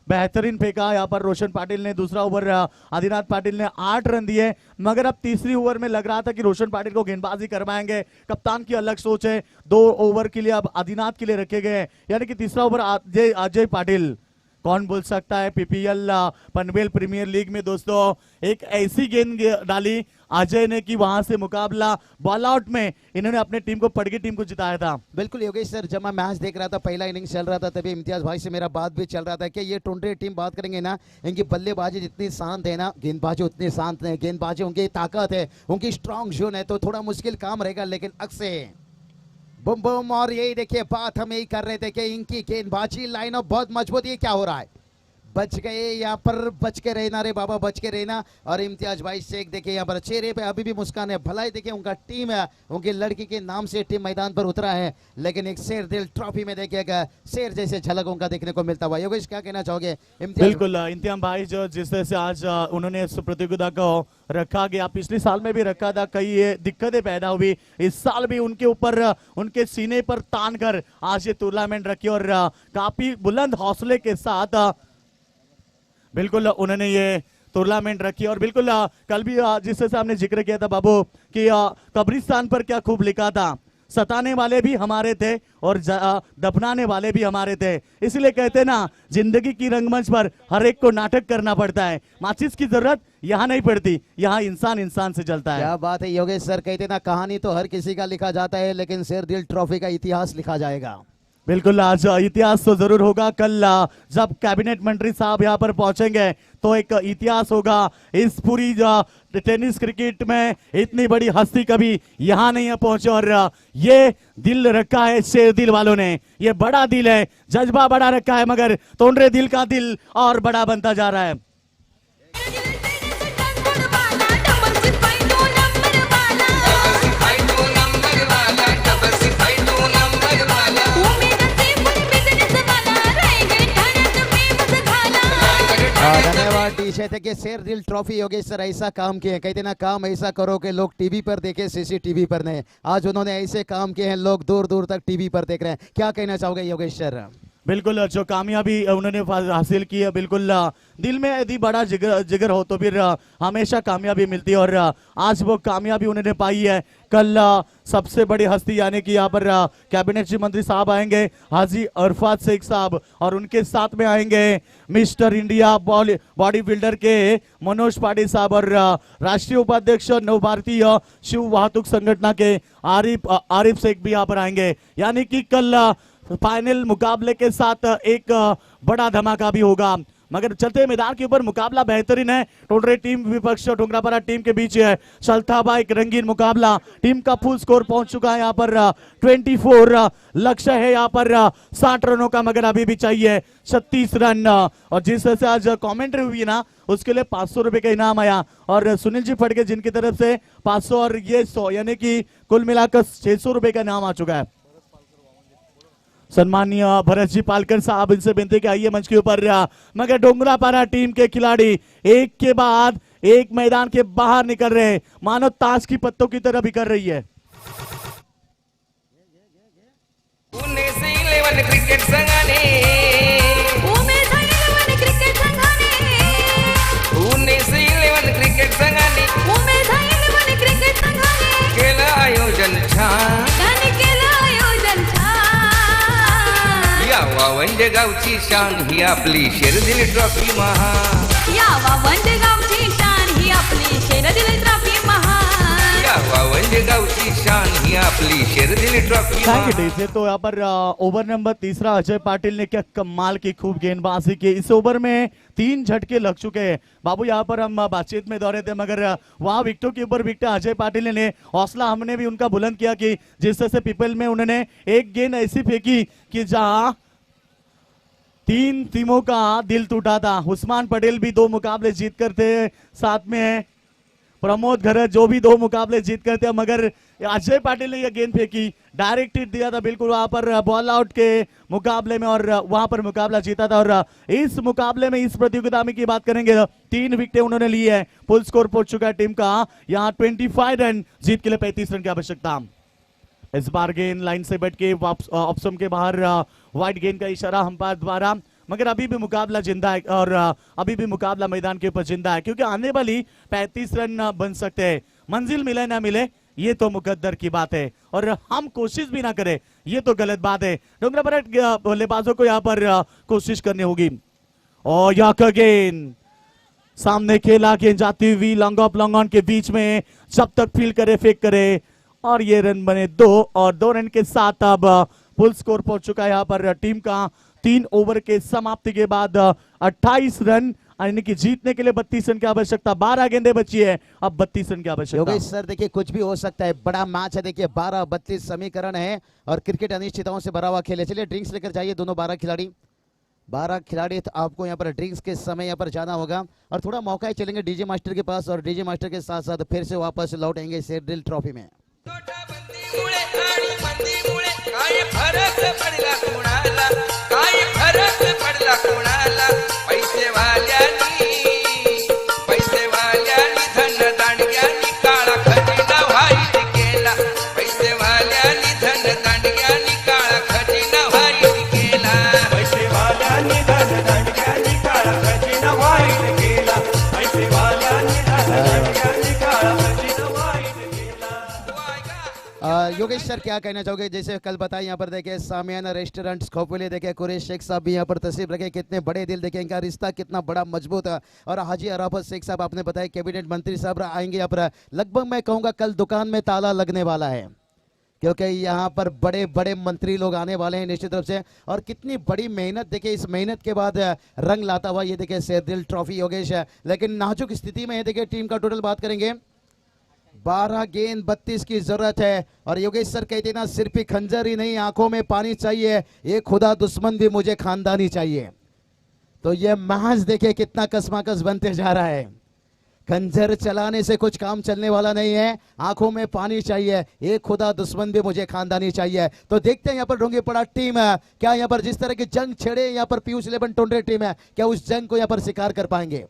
बेहतरीन फेंका यहाँ पर रोशन पाटिल ने। दूसरा ओवर आदिनाथ पाटिल ने 8 रन दिए। मगर अब तीसरी ओवर में लग रहा था कि रोशन पाटिल को गेंदबाजी करवाएंगे। कप्तान की अलग सोच है। 2 ओवर के लिए अब आदिनाथ के लिए रखे गए, यानी कि तीसरा ओवर अजय पाटिल। कौन बोल सकता है पीपीएल पनवेल प्रीमियर लीग में दोस्तों एक ऐसी गेंद डाली अजय ने कि वहां से मुकाबला बॉल आउट में इन्होंने अपने टीम को पड़गी टीम को जिताया था। बिल्कुल योगेश सर, जब मैं मैच देख रहा था, पहला इनिंग्स चल रहा था, तभी इम्तियाज भाई से मेरा बात भी चल रहा था कि ये टोंडे टीम बात करेंगे ना, इनकी बल्लेबाजी जितनी शांत है ना, गेंदबाजी उतनी शांत है। गेंदबाजी उनकी ताकत है, उनकी स्ट्रॉन्ग जोन है, तो थोड़ा मुश्किल काम रहेगा। लेकिन अक्षय बुम बुम, और यही देखिए बात हम यही कर रहे थे कि इनकी गेंदबाजी लाइनअप बहुत मजबूत। ये क्या हो रहा है? बच गए यहाँ पर, बच के रहना रे बाबा, बच के रहना। और इम्तियाज भाई शेख देखिए यहाँ पर चेहरे पे अभी भी मुस्कान है। भलाई देखिए उनका टीम है, उनकी लड़की के नाम से टीम मैदान पर उतरा है। लेकिन एक शेर दिल ट्रॉफी में देखिएगा शेर जैसे झलक उनका देखने को मिलता हुआ। योगेश क्या कहना चाहोगे? बिल्कुल इम्तियाज भाई जो जिस तरह से आज उन्होंने इस प्रतियोगिता को रखा गया, पिछले साल में भी रखा था, कई दिक्कतें पैदा हुई, इस साल भी उनके ऊपर उनके सीने पर तान कर आज ये टूर्नामेंट रखी और काफी बुलंद हौसले के साथ बिल्कुल उन्होंने ये टूर्नामेंट रखी। और बिल्कुल कल भी जिस तरह से हमने जिक्र किया था बाबू कि कब्रिस्तान पर क्या खूब लिखा था, सताने वाले भी हमारे थे और दफनाने वाले भी हमारे थे। इसलिए कहते हैं ना, जिंदगी की रंगमंच पर हर एक को नाटक करना पड़ता है। माचिस की जरूरत यहाँ नहीं पड़ती, यहाँ इंसान इंसान से चलता है। क्या बात है योगेश सर, कहते ना कहानी तो हर किसी का लिखा जाता है, लेकिन शेरदिल ट्रॉफी का इतिहास लिखा जाएगा। बिल्कुल, आज इतिहास तो जरूर होगा। कल जब कैबिनेट मंत्री साहब यहाँ पर पहुंचेंगे तो एक इतिहास होगा। इस पूरी टेनिस क्रिकेट में इतनी बड़ी हस्ती कभी यहाँ नहीं पहुंचे और ये दिल रखा है शेरदिल वालों ने। ये बड़ा दिल है, जज्बा बड़ा रखा है, मगर तोंडरे दिल का दिल और बड़ा बनता जा रहा है। धन्यवाद टीशे थे कि शेरदिल ट्रॉफी योगेश सर ऐसा काम किए हैं। कहते ना काम ऐसा करो कि लोग टीवी पर देखे, सीसीटीवी पर नहीं। आज उन्होंने ऐसे काम किए हैं, लोग दूर दूर तक टीवी पर देख रहे हैं। क्या कहना चाहोगे योगेश सर? बिल्कुल, जो कामयाबी उन्होंने हासिल की है, बिल्कुल दिल में यदि बड़ा जिगर हो तो फिर हमेशा कामयाबी मिलती है और आज वो कामयाबी उन्होंने पाई है। कल सबसे बड़ी हस्ती यानी कि यहाँ पर कैबिनेट मंत्री साहब आएंगे, हाजी अरफात शेख साहब, और उनके साथ में आएंगे मिस्टर इंडिया बॉडी बिल्डर के मनोज पाटिल साहब और राष्ट्रीय उपाध्यक्ष नव भारतीय शिव वाहतुक संगठन के आरिफ शेख भी यहाँ पर आएंगे। यानी कि कल फाइनल मुकाबले के साथ एक बड़ा धमाका भी होगा। मगर चलते मैदान के ऊपर मुकाबला बेहतरीन है। टोंडरे टीम विपक्ष डोंगरापारा टीम के बीच है, चलता हुआ एक रंगीन मुकाबला। टीम का फुल स्कोर पहुंच चुका है यहाँ पर 24। लक्ष्य है यहाँ पर 60 रनों का, मगर अभी भी चाहिए 36 रन। और जिस तरह से आज कमेंट्री हुई ना, उसके लिए 500 रुपए का इनाम आया और सुनील जी फड़के जिनकी तरफ से 500 और ये 100, यानी कि कुल मिलाकर 600 रुपए का इनाम आ चुका है। सम्मानीय भरत जी पालकर साहब, इनसे विनती कि आइए मंच के ऊपर। मगर डोंगरापारा टीम के खिलाड़ी एक के बाद एक मैदान के बाहर निकल रहे हैं, मानो ताश की पत्तों की तरह बिखर रही है। 1911 क्रिकेट संघाने 1911 क्रिकेट संघाने केलं आयोजन छान। यावा वंजे गावची शान ही आपली शेरदिल ट्रॉफी महान। यावा वंजे गावची शान ही आपली शेरदिल ट्रॉफी महान। यावा वंजे गावची शान ही आपली शेरदिल ट्रॉफी थैंक महान। यू। तो यहाँ पर ओवर नंबर 3 अजय पाटिल ने क्या कमाल की खूब गेंदबाजी की। इस ओवर में 3 झटके लग चुके हैं। बाबू यहाँ पर हम बातचीत में दौरे थे, मगर वहाँ विकेटों के ऊपर विकेट अजय पाटिल ने हौसला हमने भी उनका बुलंद किया कि जिस तरह से पीपल में उन्होंने एक गेंद ऐसी फेंकी कि जहाँ 3 टीमों का दिल टूटा था। उस्मान पटेल भी 2 मुकाबले जीत कर थे, साथ में प्रमोद घरत जो भी 2 मुकाबले जीत कर थे, मगर अजय पाटिल ने यह गेंद फेंकी, डायरेक्ट हिट दिया था बिल्कुल वहां पर बॉल आउट के मुकाबले में और वहां पर मुकाबला जीता था। और इस मुकाबले में, इस प्रतियोगिता में की बात करेंगे, 3 विकेटें उन्होंने ली है। फुल स्कोर पहुंच चुका है टीम का यहाँ 25 रन, जीत के लिए 35 रन की आवश्यकता। इस बार गेंद लाइन से बैठ के ऑप्शन के बाहर, वाइड गेंद का इशारा अंपायर द्वारा, मगर अभी भी मुकाबला जिंदा है और अभी भी मुकाबला मैदान के ऊपर जिंदा है, क्योंकि आने वाली 35 रन बन सकते हैं। मंजिल मिले ना मिले ये तो मुकद्दर की बात है और हम कोशिश भी ना करें ये तो गलत बात है। डोंगरापारा बल्लेबाजों को यहाँ पर कोशिश करनी होगी। और यहाँ का गेंद सामने खेला, गेंद जाती हुई लॉन्ग ऑफ लॉन्ग ऑन के बीच में, जब तक फील्ड करे फेंक करे, और ये रन बने 2 और 2 रन के साथ अब फुल स्कोर पहुंच चुका है यहाँ पर टीम का। 3 ओवर के समाप्ति के बाद 28 रन, यानी कि जीतने के लिए 32 रन की आवश्यकता। 12 गेंदें बची है, अब 32 रन की आवश्यकता। योगेश सर देखिए कुछ भी हो सकता है, बड़ा मैच है। देखिए 12-32 समीकरण है और क्रिकेट अनिश्चितताओं से भरा हुआ खेल है। चलिए ड्रिंक्स लेकर जाइए दोनों 12 खिलाड़ी। तो आपको यहाँ पर ड्रिंक्स के समय यहाँ पर जाना होगा और थोड़ा मौका ही चलेंगे डीजे मास्टर के पास और डीजे मास्टर के साथ साथ फिर से वापस लौटेंगे शेरदिल ट्रॉफी में। नोटाबंदीमुळे आणि मंदीमुळे काय फरक पडला कुणाला, काय फरक पडला कुणाला, पैसेवाल्यानी धन दांडग्यानी काळा खजिना व्हाईट केला, पैसेवाल्यानी धन दांडग्यानी काळा खजिना व्हाईट केला, पैसेवाल्यानी धन दांडग्यानी काळा खजिना व्हाईट केला, पैसेवाल्यानी धन दांडग्यानी काळा खजिना व्हाईट केला। योगेश सर क्या कहना चाहोगे? जैसे कल बताया यहाँ पर देखिए सामियाना रेस्टोरेंट खोपले देखिए कुरैश शेख साहब भी यहाँ पर तशरीफ रखे, कितने बड़े दिल देखे, इनका रिश्ता कितना बड़ा मजबूत है। और हाजी अराफत शेख साहब आपने बताया कैबिनेट मंत्री साहब आएंगे यहाँ पर, लगभग मैं कहूँगा कल दुकान में ताला लगने वाला है, क्योंकि यहाँ पर बड़े बड़े मंत्री लोग आने वाले हैं निश्चित रूप से। और कितनी बड़ी मेहनत देखिए, इस मेहनत के बाद रंग लाता हुआ ये देखिए शेरदिल ट्रॉफी योगेश है, लेकिन नाजुक स्थिति में है। देखिए टीम का टोटल बात करेंगे, 12 गेंद 32 की जरूरत है। और योगेश सर कहते हैं ना, सिर्फ ही खंजर ही नहीं, आंखों में पानी चाहिए, ये खुदा दुश्मन भी मुझे खानदानी चाहिए। तो ये महज देखिए कितना कसमाकस बनते जा रहा है। खंजर चलाने से कुछ काम चलने वाला नहीं है, आंखों में पानी चाहिए, एक खुदा दुश्मन भी मुझे खानदानी चाहिए। तो देखते हैं यहाँ पर ढूंढी पड़ा टीम है क्या, यहाँ पर जिस तरह की जंग छेड़े यहाँ पर पीयूष 11 टोंडे टीम है, क्या उस जंग को यहाँ पर शिकार कर पाएंगे?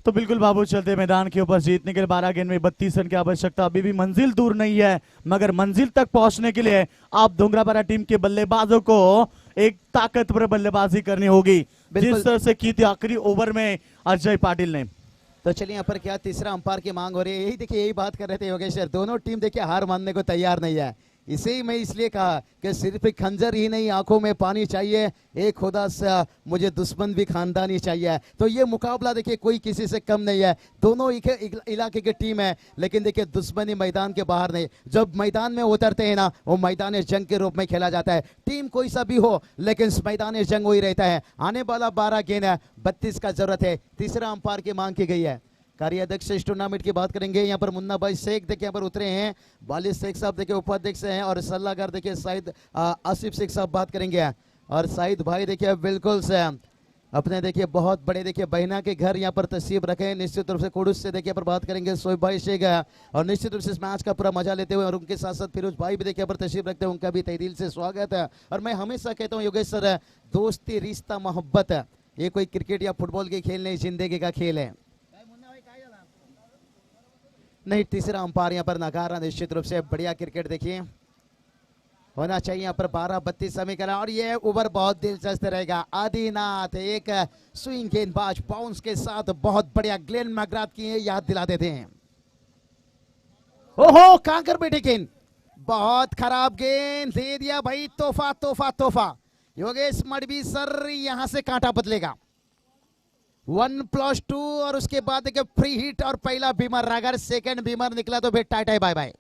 तो बिल्कुल बाबू चलते मैदान के ऊपर जीतने के लिए 12 गेंद में 32 रन की आवश्यकता, अभी भी मंजिल दूर नहीं है, मगर मंजिल तक पहुंचने के लिए आप धोंगरापारा टीम के बल्लेबाजों को एक ताकतवर बल्लेबाजी करनी होगी, जिस तरह से की थी आखिरी ओवर में अजय पाटिल ने। तो चलिए यहाँ पर क्या तीसरा अंपायर की मांग हो रही है, यही देखिए यही बात कर रहे थे योगेश सर, दोनों टीम देखिए हार मानने को तैयार नहीं है। इसे ही मैं इसलिए कहा कि सिर्फ खंजर ही नहीं, आंखों में पानी चाहिए, एक खुदा से मुझे दुश्मन भी खानदानी चाहिए। तो ये मुकाबला देखिए कोई किसी से कम नहीं है, दोनों इलाके की टीम है, लेकिन देखिए दुश्मनी मैदान के बाहर नहीं, जब मैदान में उतरते हैं ना, वो मैदान जंग के रूप में खेला जाता है। टीम कोई सा भी हो, लेकिन मैदान जंग वही रहता है। आने वाला 12 गेंद है, 32 का जरूरत है, तीसरा अंपायर की मांग की गई है। कार्याध्यक्ष इस टूर्नामेंट की बात करेंगे, यहाँ पर मुन्ना भाई शेख देखिए यहाँ पर उतरे हैं, वालिद शेख साहब देखिए उपाध्यक्ष हैं, और सलाहकार देखिए शाहिद आसिफ शेख साहब बात करेंगे। और शाहिद भाई देखिए बिल्कुल से अपने देखिए बहुत बड़े देखिए बहना के घर यहाँ पर तशरीफ रखे हैं। निश्चित रूप से कुडुस से देखिए पर बात करेंगे सोएब भाई शेख, और निश्चित रूप से इस मैच का पूरा मजा लेते हुए, और उनके साथ साथ फिरोज भाई भी देखिए पर तशरीफ रखते हैं, उनका भी तहे दिल से स्वागत है। और मैं हमेशा कहता हूँ योगेश सर, दोस्ती रिश्ता मोहब्बत है, ये कोई क्रिकेट या फुटबॉल के खेल नहीं, जिंदगी का खेल है। नहीं, तीसरा अंपायर यहाँ पर नकारा, निश्चित रूप से बढ़िया क्रिकेट देखिए होना चाहिए यहाँ पर। 12-32 समीकरण, और ये ओवर बहुत दिलचस्प रहेगा। आदिनाथ एक स्विंग गेंदबाज बाउंस के साथ बहुत बढ़िया ग्लेन मैकग्राथ की याद दिला देते हैं। ओहो, कहां कर बैठे गेंद, बहुत खराब गेंद दे दिया भाई, तोहफा तोहफा तोहफा। योगेश मडवी सर यहां से कांटा बदलेगा, 1+2, और उसके बाद देखिए फ्री हिट और पहला बीमर, अगर सेकंड बीमर निकला तो फिर टाटा बाय बाय।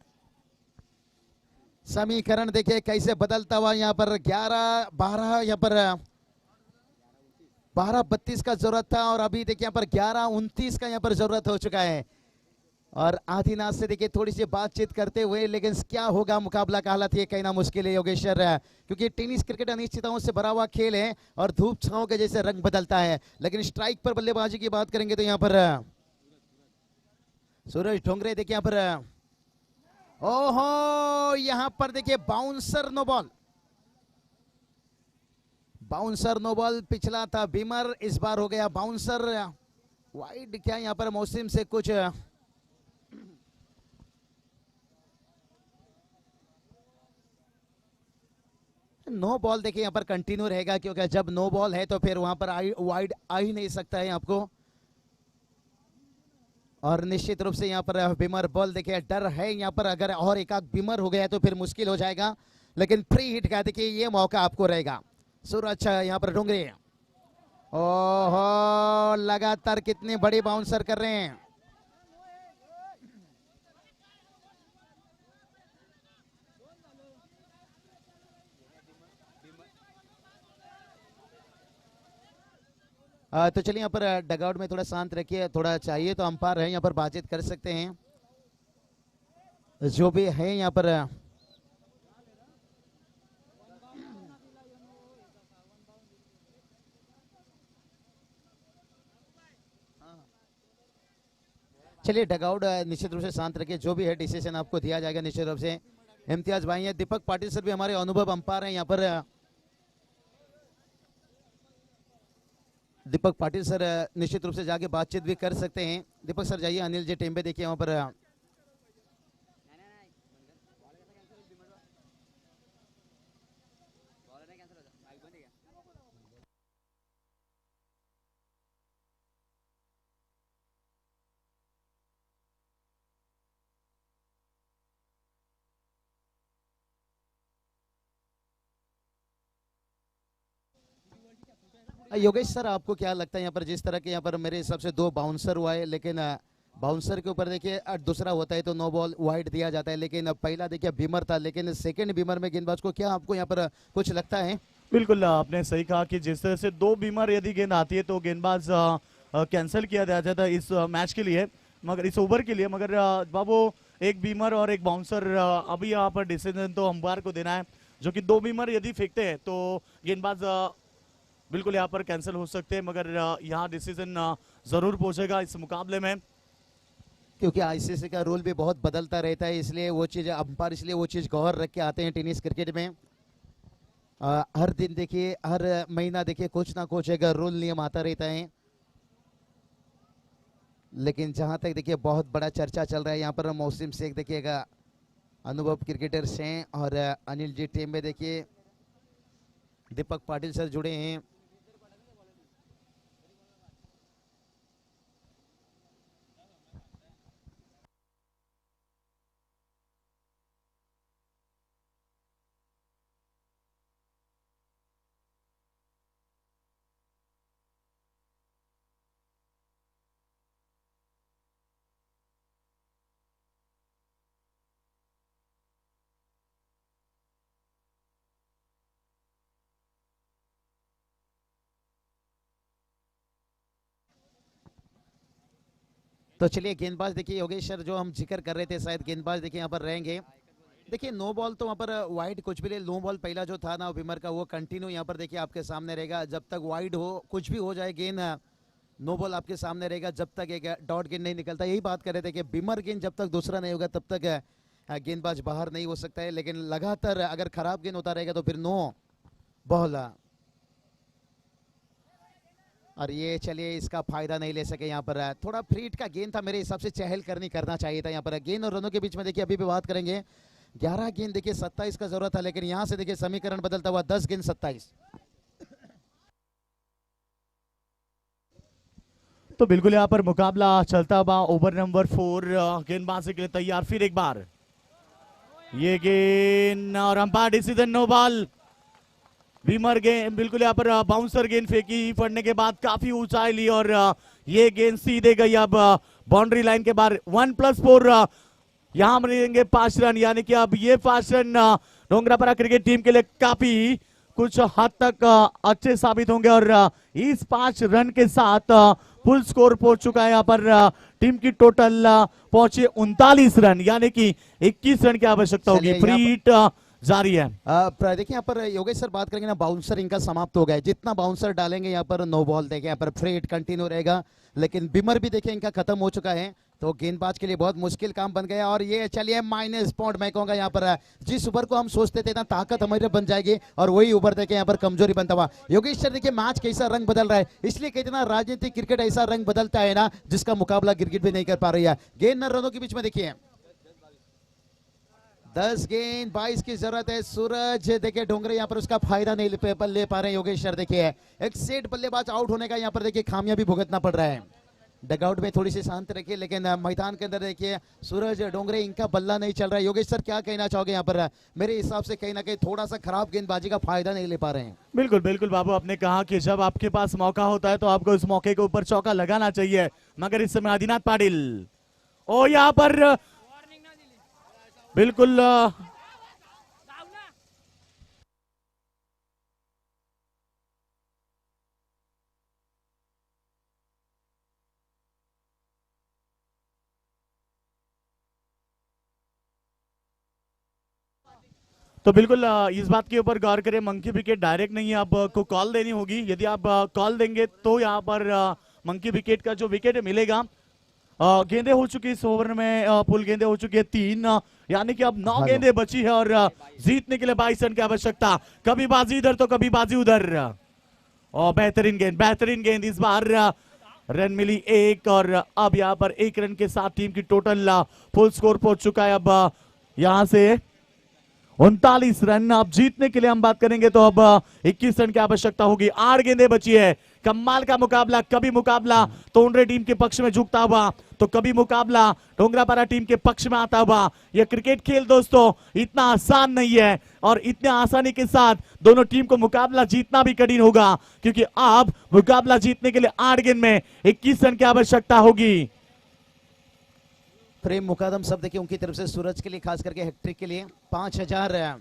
समीकरण देखिए कैसे बदलता हुआ यहाँ पर, 11-12 यहाँ पर 12-32 का जरूरत था, और अभी देखिए यहाँ पर 11-29 का यहाँ पर जरूरत हो चुका है। और आदिनाथ से देखिए थोड़ी सी बातचीत करते हुए, लेकिन क्या होगा मुकाबला का हालत ये कहना मुश्किल है योगेश्वर, क्योंकि टेनिस क्रिकेट अनिश्चितताओं से भरा हुआ खेल है, और धूप छांव के जैसे रंग बदलता है। लेकिन स्ट्राइक पर बल्लेबाजी की बात करेंगे तो यहाँ पर सूरज ढोंगरे देखिए यहाँ पर, ओहो यहाँ पर देखिए bouncer no ball, bouncer no ball, पिछला था बीमर, इस बार हो गया बाउंसर वाइड। क्या यहाँ पर मौसम से कुछ नो बॉल देखिए यहाँ पर कंटिन्यू रहेगा, क्योंकि जब नो बॉल है तो फिर वहां पर वाइड आ ही नहीं सकता है आपको। और निश्चित रूप से यहाँ पर बीमर बॉल देखिए, डर है यहाँ पर, अगर और एक आध बीमर हो गया तो फिर मुश्किल हो जाएगा, लेकिन फ्री हिट का देखिए ये मौका आपको रहेगा। सूरज यहाँ पर ढूंढे, ओहो लगातार कितने बड़े बाउंसर कर रहे हैं। तो चलिए यहाँ पर डगआउट में थोड़ा शांत रखिए, थोड़ा चाहिए तो अंपायर है यहाँ पर बातचीत कर सकते हैं, जो भी है यहाँ पर। चलिए डगआउट निश्चित रूप से शांत रखिए, जो भी है डिसीजन आपको दिया जाएगा निश्चित रूप से। इम्तियाज भाई हैं, दीपक पाटिल सर भी हमारे अनुभव अंपायर हैं यहाँ पर। दीपक पाटिल सर निश्चित रूप से जाके बातचीत भी कर सकते हैं। दीपक सर जाइए, अनिल जी टेम्बे देखिए वहां पर। योगेश सर, आपको क्या लगता है यहाँ पर जिस तरह के यहाँ पर मेरे हिसाब से 2 बाउंसर हुआ है, लेकिन बाउंसर के ऊपर देखिए दूसरा होता है तो नो बॉल वाइड दिया जाता है, लेकिन पहला देखिए बीमर था, लेकिन सेकंड बीमर में गेंदबाज को क्या आपको यहाँ पर कुछ लगता है? बिल्कुल आपने सही कहा कि जिस तरह से 2 बीमर यदि गेंद आती है तो गेंदबाज कैंसिल किया जाता था इस मैच के लिए, मगर इस ओवर के लिए, मगर बाबू एक बीमर और एक बाउंसर अभी यहाँ पर डिसीजन तो अंपायर को देना है, जो कि 2 बीमर यदि फेंकते हैं तो गेंदबाज बिल्कुल यहाँ पर कैंसिल हो सकते हैं, मगर यहाँ डिसीजन जरूर पहुंचेगा इस मुकाबले में, क्योंकि आईसीसी का रूल भी बहुत बदलता रहता है, इसलिए वो चीज़ अंपायर इसलिए वो चीज़ गौर रख के आते हैं टेनिस क्रिकेट में। हर दिन देखिए, हर महीना देखिए कुछ ना कुछ एक रूल नियम आता रहता है, लेकिन जहां तक देखिए बहुत बड़ा चर्चा चल रहा है यहाँ पर मौसम शेख देखिएगा अनुभव क्रिकेटर्स हैं, और अनिल जी टीम में देखिए दीपक पाटिल सर जुड़े हैं। तो चलिए गेंदबाज देखिए योगेश सर, जो हम जिक्र कर रहे थे शायद गेंदबाज देखिए यहाँ पर रहेंगे। देखिए नो बॉल तो वहाँ पर वाइड कुछ भी ले, नो बॉल पहला जो था ना विमर का वो कंटिन्यू यहाँ पर देखिए आपके सामने रहेगा, जब तक वाइड हो कुछ भी हो जाए गेंद नो बॉल आपके सामने रहेगा, जब तक एक डॉट गेंद नहीं निकलता। यही बात कर रहे थे कि बिमर गेंद जब तक दूसरा नहीं होगा तब तक गेंदबाज बाहर नहीं हो सकता है, लेकिन लगातार अगर खराब गेंद होता रहेगा तो फिर नो बॉल। और ये चलिए इसका फायदा नहीं ले सके यहाँ पर, थोड़ा फ्रीट का गेंद था, मेरे हिसाब से चहल करना चाहिए था यहाँ पर। गेंद और रनों के बीच में देखिए अभी भी बात करेंगे, 11 गेंद देखिए 27 का जरूरत था, लेकिन यहाँ से देखिए समीकरण बदलता हुआ 10 गेंद 27। तो बिल्कुल यहाँ पर मुकाबला चलता हुआ ओवर नंबर 4, गेंदबाजी के लिए तैयार, फिर एक बार ये गेंद और umpire decision no ball. Beamer गेंद बिल्कुल यहाँ पर बाउंसर गेंद फेंकी, पड़ने के बाद काफी ऊंचाई ली और ये गेंद सीधे गई अब बाउंड्री लाइन के बाहर। 1+4 यहाँ मिलेंगे 5 रन, यानी कि अब ये 5 रन डोंगरापरा क्रिकेट टीम के लिए काफी कुछ हद तक अच्छे साबित होंगे, और इस 5 रन के साथ फुल स्कोर पहुंच चुका है यहाँ पर टीम की टोटल पहुंचे 39 रन, यानी कि 21 रन की आवश्यकता होगी। फ्री हिट जारी है। देखिए यहाँ पर योगेश सर बात करेंगे ना, बाउंसर इनका समाप्त हो गया है, जितना बाउंसर डालेंगे यहाँ पर नो बॉल देखिए यहाँ पर फ्री हिट कंटिन्यू रहेगा, लेकिन बिमर भी देखिए इनका खत्म हो चुका है, तो गेंदबाज के लिए बहुत मुश्किल काम बन गया। और ये चलिए माइनस पॉइंट मैं कहूंगा यहाँ पर, जिस ओवर को हम सोचते थे ना ताकत हमारे बन जाएगी, और वही ओवर देखिए यहाँ पर कमजोरी बनता हुआ। योगेश सर देखिए मैच कैसा रंग बदल रहा है, इसलिए कहते ना राजनीतिक क्रिकेट ऐसा रंग बदलता है ना जिसका मुकाबला क्रिकेट भी नहीं कर पा रही है। गेंद और रनों के बीच में देखिए 10 गेंद 22 की जरूरत है। सूरज देखिए डोंगरे यहाँ पर उसका फायदा नहीं ले पा रहे हैं योगेश सर। देखिए एक सेट बल्लेबाज आउट होने का यहाँ पर देखिए खामियां भी भुगतना पड़ रहा है। डगआउट में थोड़ी सी शांत रखिए, लेकिन मैदान के अंदर देखिए सूरज डोंगरे इनका बल्ला नहीं चल रहा है। योगेश सर क्या कहना चाहोगे यहाँ पर? मेरे हिसाब से कहीं ना कहीं थोड़ा सा खराब गेंदबाजी का फायदा नहीं ले पा रहे हैं। बिल्कुल बिल्कुल बाबू, आपने कहा कि जब आपके पास मौका होता है तो आपको उस मौके के ऊपर चौका लगाना चाहिए, मगर इस समय आदिनाथ पाटिल ओ यहाँ पर बिल्कुल तो बिल्कुल इस बात के ऊपर गौर करें, मंकी विकेट डायरेक्ट नहीं है, आपको कॉल देनी होगी। यदि आप कॉल देंगे तो यहाँ पर मंकी विकेट का जो विकेट मिलेगा। गेंदे हो चुकी इस ओवर में, पुल गेंदे हो चुकी है 3, यानी कि अब 9 गेंदे बची है और जीतने के लिए 22 रन की आवश्यकता। कभी बाजी इधर तो कभी बाजी उधर, और बेहतरीन गेंद इस बार रन मिली 1, और अब यहाँ पर 1 रन के साथ टीम की टोटल फुल स्कोर पहुंच चुका है। अब यहाँ से 39 रन। अब जीतने के लिए हम बात करेंगे तो अब 21 रन की आवश्यकता होगी। 8 गेंदें बची है कमाल का मुकाबला, कभी मुकाबला तोंडरे टीम के पक्ष में झुकता हुआ तो कभी मुकाबला डोंगरापारा टीम के पक्ष में आता हुआ। यह क्रिकेट खेल दोस्तों इतना आसान नहीं है और इतने आसानी के साथ दोनों टीम को मुकाबला जीतना भी कठिन होगा, क्योंकि अब मुकाबला जीतने के लिए 8 गेंद में 21 रन की आवश्यकता होगी। प्रेम मुकादम सब देखिए उनकी तरफ से सूरज के लिए, खास करके हैट्रिक के लिए 5000।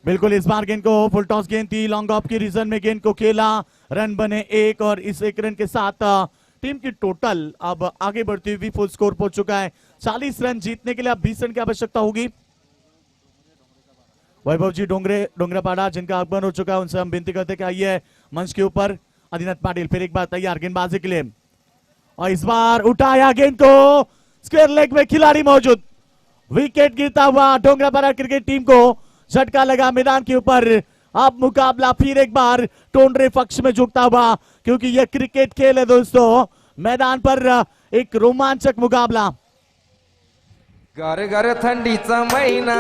बिल्कुल इस बार गेंद को फुल टॉस गेंद थी, लॉन्ग ऑफ की रीजन में गेंद को खेला, रन बने 1 और इस 1 रन के साथ टीम की टोटल अब आगे बढ़ती हुई फुल स्कोर पहुंच चुका है। 40 रन जीतने के लिए अब 20 रन की आवश्यकता होगी। वैभव जी डोंगरापाड़ा जिनका आगमन हो चुका है उनसे हम विनती करते कि आइए मंच के ऊपर। आदिनाथ पाटिल फिर एक बार तैयार गेंदबाजी के लिए और इस बार उठाया गेंद को, स्क्वायर लेग में खिलाड़ी मौजूद, विकेट गिरता हुआ डोंगरापाड़ा क्रिकेट टीम को झटका लगा मैदान के ऊपर। अब मुकाबला फिर एक बार टोंडरे पक्ष में झुकता हुआ, क्योंकि यह क्रिकेट खेल है दोस्तों, मैदान पर एक रोमांचक मुकाबला। गार गार थंडीचा महिना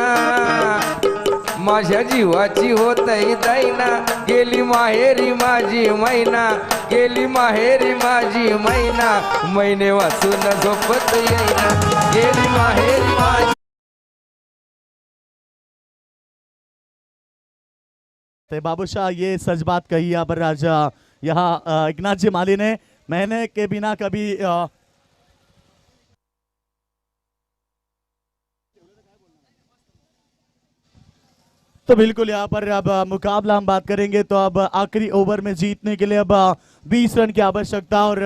माझ्या जीवाची होतई दैना, गेली माहेरी माझी मैना, गेली माहेरी माझी मैना, मैने वाचून झोपत येईना, गेली माहेरी माझी। बाबूशाह ये सच बात कही यहाँ पर राजा, यहाँ एकनाथ जी माली ने, मैंने के बिना कभी तो बिल्कुल यहाँ पर अब मुकाबला हम बात करेंगे तो अब आखिरी ओवर में जीतने के लिए अब 20 रन की आवश्यकता। और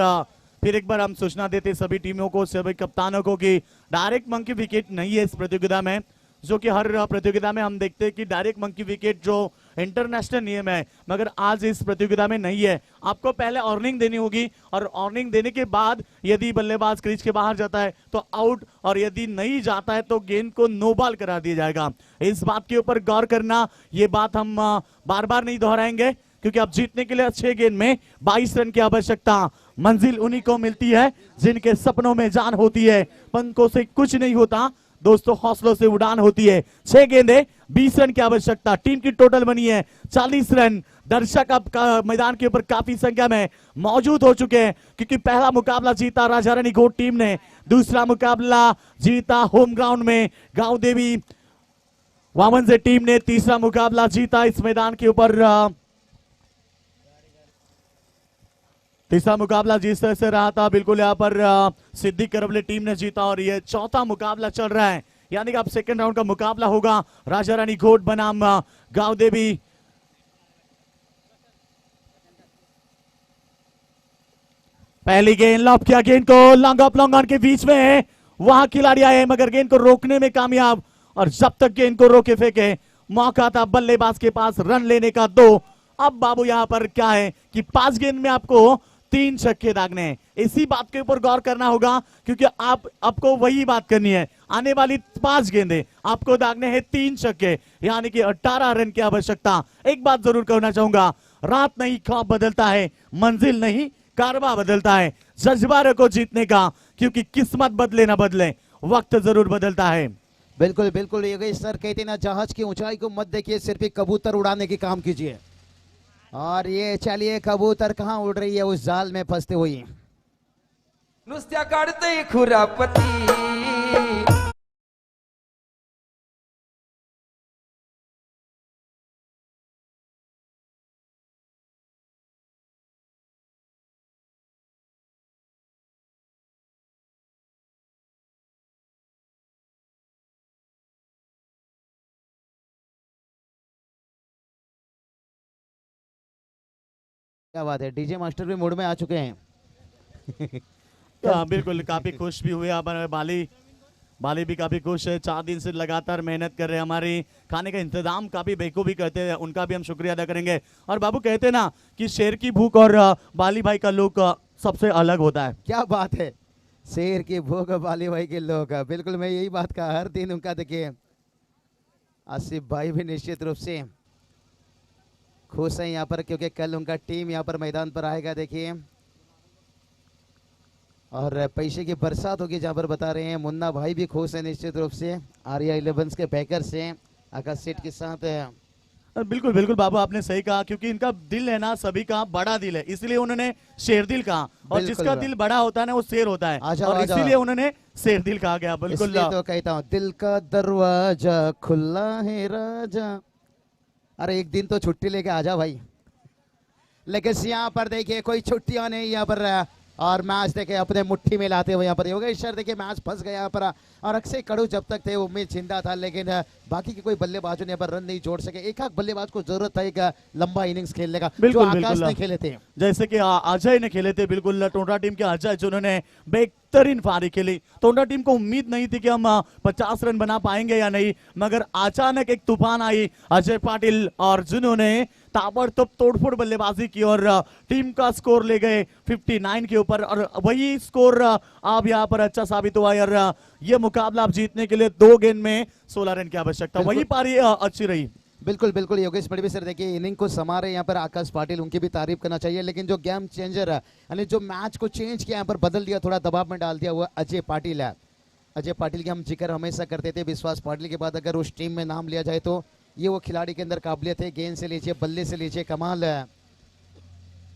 फिर एक बार हम सूचना देते सभी टीमों को, सभी कप्तानों को कि डायरेक्ट मंकी विकेट नहीं है इस प्रतियोगिता में, जो कि हर प्रतियोगिता में हम देखते हैं कि डायरेक्ट मंकी विकेट जो इंटरनेशनल नियम है, मगर आज इस प्रतियोगिता में नहीं है। आपको पहले वार्निंग देनी होगी और वार्निंग देने के बाद यदि बल्लेबाज क्रीज के बाहर जाता है तो आउट, और यदि नहीं जाता है तो गेंद को नो बॉल करा दिया जाएगा। इस बात के ऊपर गौर करना, ये बात हम बार बार नहीं दोहराएंगे, क्योंकि अब जीतने के लिए 6 गेंद में 22 रन की आवश्यकता। मंजिल उन्हीं को मिलती है जिनके सपनों में जान होती है, पंखों से कुछ नहीं होता दोस्तों, हौसलों से उड़ान होती है। 6 गेंदें 20 रन की आवश्यकता, टीम की टोटल बनी है 40 रन। दर्शक अब मैदान के ऊपर काफी संख्या में मौजूद हो चुके हैं, क्योंकि पहला मुकाबला जीता राजा रानी घोट टीम ने, दूसरा मुकाबला जीता होम ग्राउंड में गांव देवी वामन से टीम ने, तीसरा मुकाबला जीता इस मैदान के ऊपर, तीसरा मुकाबला जिस तरह से रहा था बिल्कुल यहाँ पर सिद्दीक करवले टीम ने जीता, और ये चौथा मुकाबला चल रहा है, यानी कि अब सेकंड राउंड का मुकाबला होगा राजा रानी घोट बनाम गांव देवी। पहली गेंद लॉब किया, गेंद को लॉन्ग ऑफ लॉन्ग ऑन के बीच में वहां खिलाड़ी आए मगर गेंद को रोकने में कामयाब, और जब तक गेंद को रोके फेंके मौका था बल्लेबाज के पास रन लेने का 2। अब बाबू यहां पर क्या है कि 5 गेंद में आपको 3 छक्के दागने हैं, इसी बात के ऊपर गौर करना होगा, क्योंकि आपको वही बात करनी है। आने वाली 5 गेंदें आपको दागने हैं 3 छक्के, यानी कि 18 रन की आवश्यकता। एक बात जरूर कहना चाहूंगा, रात नहीं ख्वाब बदलता है, मंजिल नहीं कारवा बदलता है, जज्बा रखो जीतने का, क्योंकि किस्मत बदले ना बदले वक्त जरूर बदलता है। बिल्कुल बिल्कुल योगेश सर कहते ना, जहाज की ऊंचाई को मत देखिए, सिर्फ एक कबूतर उड़ाने की काम कीजिए। और ये चलिए कबूतर कहाँ उड़ रही है, उस जाल में फंसते हुई। नुसत्या काढतय खुरापती, क्या बात है, डीजे मास्टर भी मूड में आ चुके हैं। बिल्कुल काफी खुश भी हुए हमारे बाली भी काफी खुश है, 4 दिन से लगातार मेहनत कर रहे हैं, हमारी खाने का इंतजाम काफी बेखूबी करते हैं, उनका भी हम शुक्रिया अदा करेंगे। और बाबू कहते हैं ना कि शेर की भूख और बाली भाई का लुक सबसे अलग होता है। क्या बात है, शेर की भूख बाली भाई के लोग, बिल्कुल मैं यही बात का हर दिन उनका देखिए। आसिफ भाई भी निश्चित रूप से खुश है यहाँ पर, क्योंकि कल उनका टीम यहाँ पर मैदान पर आएगा देखिए, और पैसे की बरसात होगी जहाँ पर बता रहे हैं। मुन्ना भाई भी खुश है निश्चित रूप से, आर्या 11 के बैकर से आकाश सेठ के साथ बिल्कुल बिल्कुल बाबू, आपने सही कहा, क्योंकि इनका दिल है ना सभी का बड़ा दिल है, इसलिए उन्होंने शेर दिल कहा। और बिल्कुल जिसका बा- दिल बड़ा होता है ना वो शेर होता है, आ जाओ, और आ जाओ। इसीलिए उन्होंने शेर दिल कहा गया। बिल्कुल इसलिए तो कहता हूँ दिल का दरवाजा खुला है राजा। अरे एक दिन तो छुट्टी लेके आ जा भाई। लेकिन यहाँ पर देखिए कोई छुट्टियां नहीं यहाँ पर, और मैच देखिए अपने मुट्ठी में लाते हुए यहाँ पर योगेश्वर देखिए मैच फंस गया यहाँ पर। और अक्षय कड़ू जब तक थे उम्मीद जिंदा था, लेकिन बाकी के कोई बल्लेबाजों ने यहाँ पर रन नहीं जोड़ सके। एक बल्लेबाज को जरूरत था एक लंबा इनिंग्स खेलने का, जो बिल्कुल, आकाश बिल्कुल। ने खेले थे। जैसे कि अजय ने खेले थे, बिल्कुल टोंडा टीम के अजय जिन्होंने बेहतरीन पारी खेली। टोंडा टीम को उम्मीद नहीं थी कि हम 50 रन बना पाएंगे या नहीं, मगर अचानक एक तूफान आई अजय पाटिल और जिन्होंने ताबड़तोड़ तोड़फोड़ बल्लेबाजी की और टीम का स्कोर ले गए 59 के ऊपर। और वही स्कोर अब यहाँ पर अच्छा साबित हुआ और ये मुकाबला आप जीतने के लिए 2 गेंद में 16 रन की आवश्यकता। बिल्कुल। वही पारी अच्छी रही। बिल्कुल बिल्कुल योगेश बड़े सर देखिए इनिंग को समारे यहाँ पर आकाश पाटिल, उनकी भी तारीफ करना चाहिए। लेकिन जो गेम चेंजर है यानी जो मैच को चेंज किया, यहाँ पर बदल दिया, थोड़ा दबाव में डाल दिया, वो अजय पाटिल है। अजय पाटिल की हम जिक्र हमेशा करते थे, विश्वास पाटिल के बाद अगर उस टीम में नाम लिया जाए तो ये वो खिलाड़ी के अंदर काबिलियत है, गेंद से लीजिए बल्ले से लीजिए कमाल है।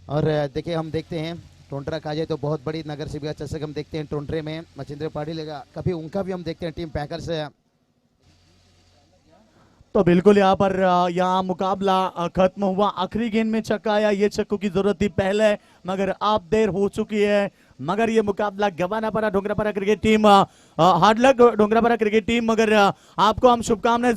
और देखिए हम देखते हैं टोंटरा का जाए तो बहुत बड़ी नगर से भी अच्छा से हम देखते हैं टोंटरे में मचिंद्र पाटिल का कभी उनका भी हम देखते हैं टीम पैकर से। तो बिल्कुल यहाँ पर यहाँ मुकाबला खत्म हुआ। आखिरी गेंद में छक्का आया, ये छक्कों की जरूरत थी पहले, मगर अब देर हो चुकी है। मगर ये मुकाबला गंवाना पड़ा Dongrapara cricket team. Hard luck Dongrapara cricket team, मगर आपको हम शुभकामनाएं